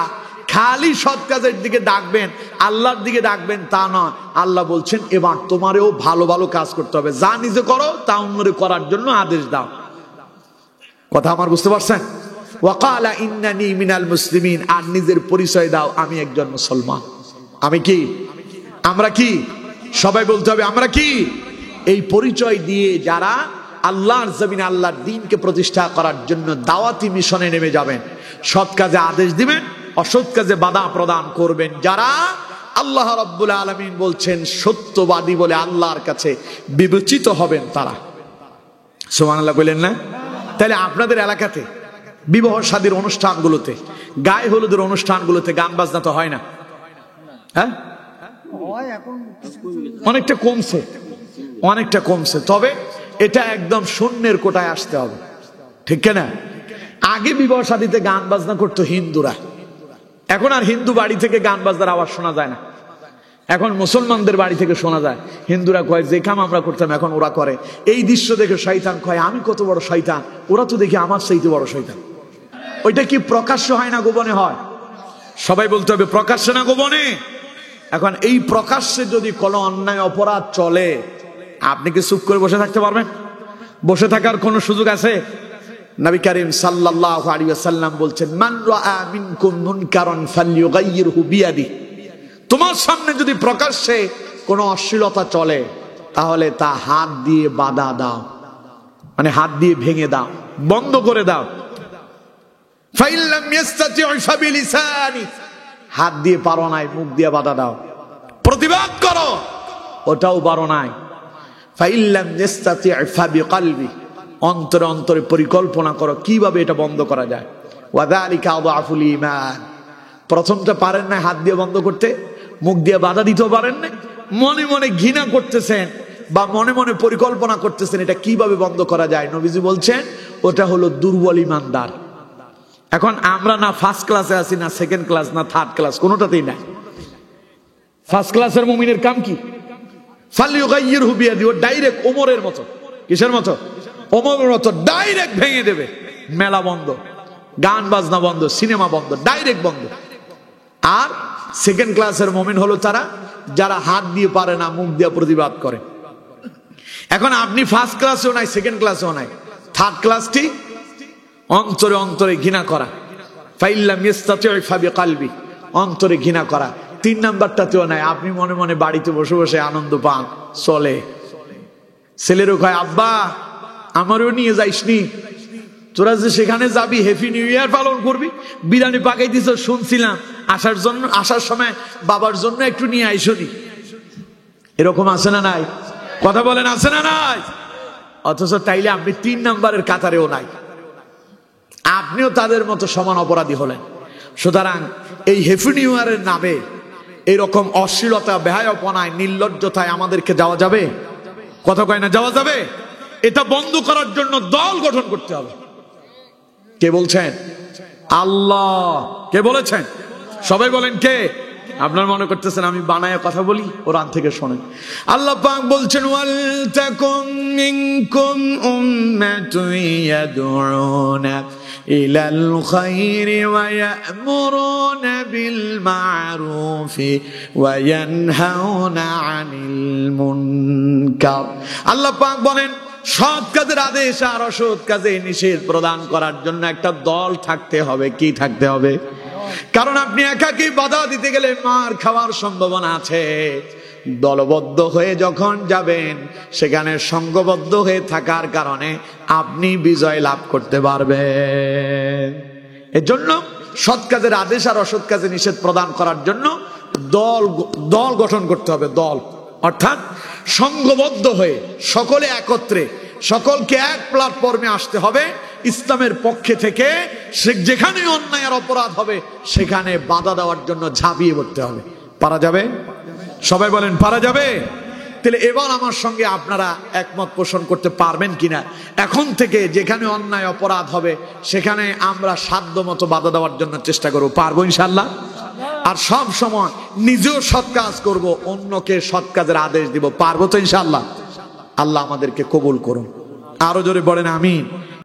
খালি সৎ কাজের দিকে ডাকবেন, আল্লাহর দিকে ডাকবেন তা নয়। আল্লাহ বলছেন এবার তোমারেও ভালো ভালো কাজ করতে হবে, যা নিজে করো তা অন্যরে করার জন্য আদেশ দাও। কথা আমার বুঝতে পারছেন? ওয়াকালা ইন্নানি মিনাল মুসলিমিন, আর নিজের পরিচয় দাও আমি একজন মুসলমান। আমি কি? আমরা কি? সবাই বলতে হবে আমরা কি? এই পরিচয় দিয়ে যারা আল্লাহর জমিনে আল্লাহর দ্বীনকে প্রতিষ্ঠা করার জন্য দাওয়াতি মিশনে নেমে যাবেন, সৎ কাজে আদেশ দিবেন, অসৎ কাজে বাধা প্রদান করবেন, যারা আল্লাহ রাব্বুল আলামিন বলছেন সত্যবাদী বলে আল্লাহর কাছে বিবেচিত হবেন তারা। সুবহানাল্লাহ বলেন না? তাহলে আপনাদের এলাকাতে বিবাহ শাদীর অনুষ্ঠানগুলোতে, গায়ে হলুদের অনুষ্ঠানগুলোতে গান বাজনা তো হয় না? হ্যাঁ, অনেকটা কমছে, অনেকটা কমছে। তবে এটা একদম শূন্যের কোটায় আসতে হবে, ঠিক না? আগে বিবাহ শাদীতে গান বাজনা করতো হিন্দুরা, এখন আর হিন্দু বাড়ি থেকে গান বাজনার আওয়াজ শোনা যায় না, এখন মুসলমানদের বাড়ি থেকে শোনা যায়। হিন্দুরা কয় যে কাম আমরা করতাম এখন ওরা করে। এই দৃশ্য দেখে শয়তান কয় আমি কত বড় শয়তান, ওরা তো দেখি আমার চাইতে বড় শয়তান। ওইটা কি প্রকাশ্য হয় না গোপনে হয়? সবাই বলতে হবে প্রকাশ্যে না গোপনে। এখন এই প্রকাশ্যে যদি কোনো অন্যায় অপরাধ চলে, আপনি কি চুপ করে বসে থাকতে পারবেন? বসে থাকার কোনো সুযোগ আছে? নবী করিম সাল্লাল্লাহু আলাইহি ওয়াসাল্লাম বলছেন, মান রাআ মিনকুম মুনকারান ফালইয়ুগাইয়িরহু বিয়াদিহি। তোমার সামনে যদি প্রকাশ্যে কোনো অশ্লীলতা চলে, তাহলে তা হাত দিয়ে বাধা দাও, মানে হাত দিয়ে ভেঙে দাও, বন্ধ করে দাও। ফাইন লাম ইস্তাতিউ ফাবিলিসানি, হাত দিয়ে পারো নাই, মুখ দিয়ে বাধা দাও, প্রতিবাদ করো, ওটাও পারো নাই। ফাইন লাম ইস্তাতিউ ফাবিকলবি, অন্তরে অন্তরে পরিকল্পনা করো কিভাবে এটা বন্ধ করা যায়। ওয়া যালিকা আযআফুল ঈমান। প্রথমটা পারেন না হাত দিয়ে বন্ধ করতে, মুখ দিয়ে বাধা দিতেও পারেন না, মনে মনে ঘৃণা করতেছেন বা মনে মনে পরিকল্পনা করতেছেন এটা কিভাবে বন্ধ করা যায়। নবীজি বলছেন ওটা হলো দুর্বল ইমানদার। এখন আমরা না ফার্স্ট ক্লাসে আছি, না সেকেন্ড ক্লাস, না থার্ড ক্লাস, কোনোটাতেই নাই। ফার্স্ট ক্লাসের মুমিনের কাম কি? ফালইয়ুগাইয়িরহু বিয়াদি, ও ডাইরেক্ট ওমরের মতো। কিসের মতো? ওমরের মতো ডাইরেক্ট ভেঙে দেবে। মেলা বন্ধ, গান বাজনা বন্ধ, সিনেমা বন্ধ, ডাইরেক্ট বন্ধ। আর সেকেন্ড ক্লাসের মুমিন হলো তারা যারা হাত দিয়ে পারে না, মুখ দিয়ে প্রতিবাদ করে। এখন আপনি ফার্স্ট ক্লাসেও নাই, সেকেন্ড ক্লাসেও নাই, থার্ড ক্লাসটি অন্তরে অন্তরে ঘৃণা করা। ফাইন লাম ইস্তাতিউ ফাবিকলবি, অন্তরে ঘৃণা করা। 3 নাম্বারটাতেও নাই, আপনি মনে মনে বাড়িতে বসে বসে আনন্দ পান, চলে। ছেলেরও কয় আব্বা আমারও নিয়ে যাইসনি, তোরা যে সেখানে যাবি হ্যাপি নিউ ইয়ার পালন করবি, বিরিয়ানি পাকাই দিছ শুনছিলাম, আসার সময় বাবার জন্য একটু নিয়ে আইসনি। এরকম আছে না নাই? কথা বলেন আছে না নাই? অথচ তাইলে আপনি 3 নাম্বারের কাতারেও নাই, আপনিও তাদের মতো সমান অপরাধী হলেন। সুতরাং এই হ্যাপি নিউ ইয়ারের নামে এইরকম অশ্লীলতা, বেহায়াপনায়, নির্লজ্জতায় আমাদেরকে যাওয়া যাবে? কথা কয় না যাওয়া যাবে? এটা বন্ধ করার জন্য দল গঠন করতে হবে। কে বলছেন? আল্লাহ। কে বলেছেন? সবাই বলেন কে? আপনার মনে করতেছেন আমি বানায় কথা বলি, কোরআন থেকে শোনেন। আল্লাহ পাক বলছেন ওয়াল তাকুম মিনকুম উম্মাতুন ইয়াদউনা ইলাল খায়রি ওয়া ইয়া'মুরুনা বিল মা'রুফি ওয়া ইয়ানহাউনা আনিল মুনকার। আল্লাহ পাক বলেন সৎ কাজের আদেশ আর অসৎ কাজে নিষেধ প্রদান করার জন্য একটা দল থাকতে হবে। কি থাকতে হবে? কারণ আপনি একাকী বাধা দিতে গেলে মার খাওয়ার সম্ভাবনা আছে। দলবদ্ধ হয়ে যখন যাবেন, সেখানে সংঘবদ্ধ হয়ে থাকার কারণে আপনি বিজয় লাভ করতে পারবেন। এজন্য সৎ কাজের আদেশ আর অসৎ কাজে নিষেধ প্রদান করার জন্য দল গঠন করতে হবে। দল অর্থাৎ সংঘবদ্ধ হয়ে সকলে একত্রে, সকলকে এক প্ল্যাটফর্মে আসতে হবে। ইসলামের পক্ষে থেকে যেখানে অন্যায় আর অপরাধ হবে সেখানে বাধা দেওয়ার জন্য ঝাঁপিয়ে পড়তে হবে। পারা যাবে? সবাই বলেন পারা যাবে? তাহলে এবার আমার সঙ্গে আপনারা একমত পোষণ করতে পারবেন কিনা? এখন থেকে যেখানে অন্যায় অপরাধ হবে সেখানে আমরা সাধ্য মতো বাধা দেওয়ার জন্য চেষ্টা করব। পারবো ইনশাআল্লাহ? আর সব সময় নিজেও সৎ কাজ করব, অন্যকে সৎ কাজের আদেশ দিব। পারবো তো ইনশাআল্লাহ? আল্লাহ আমাদেরকে কবুল করুন। আরো জোরে বলেন আমিন।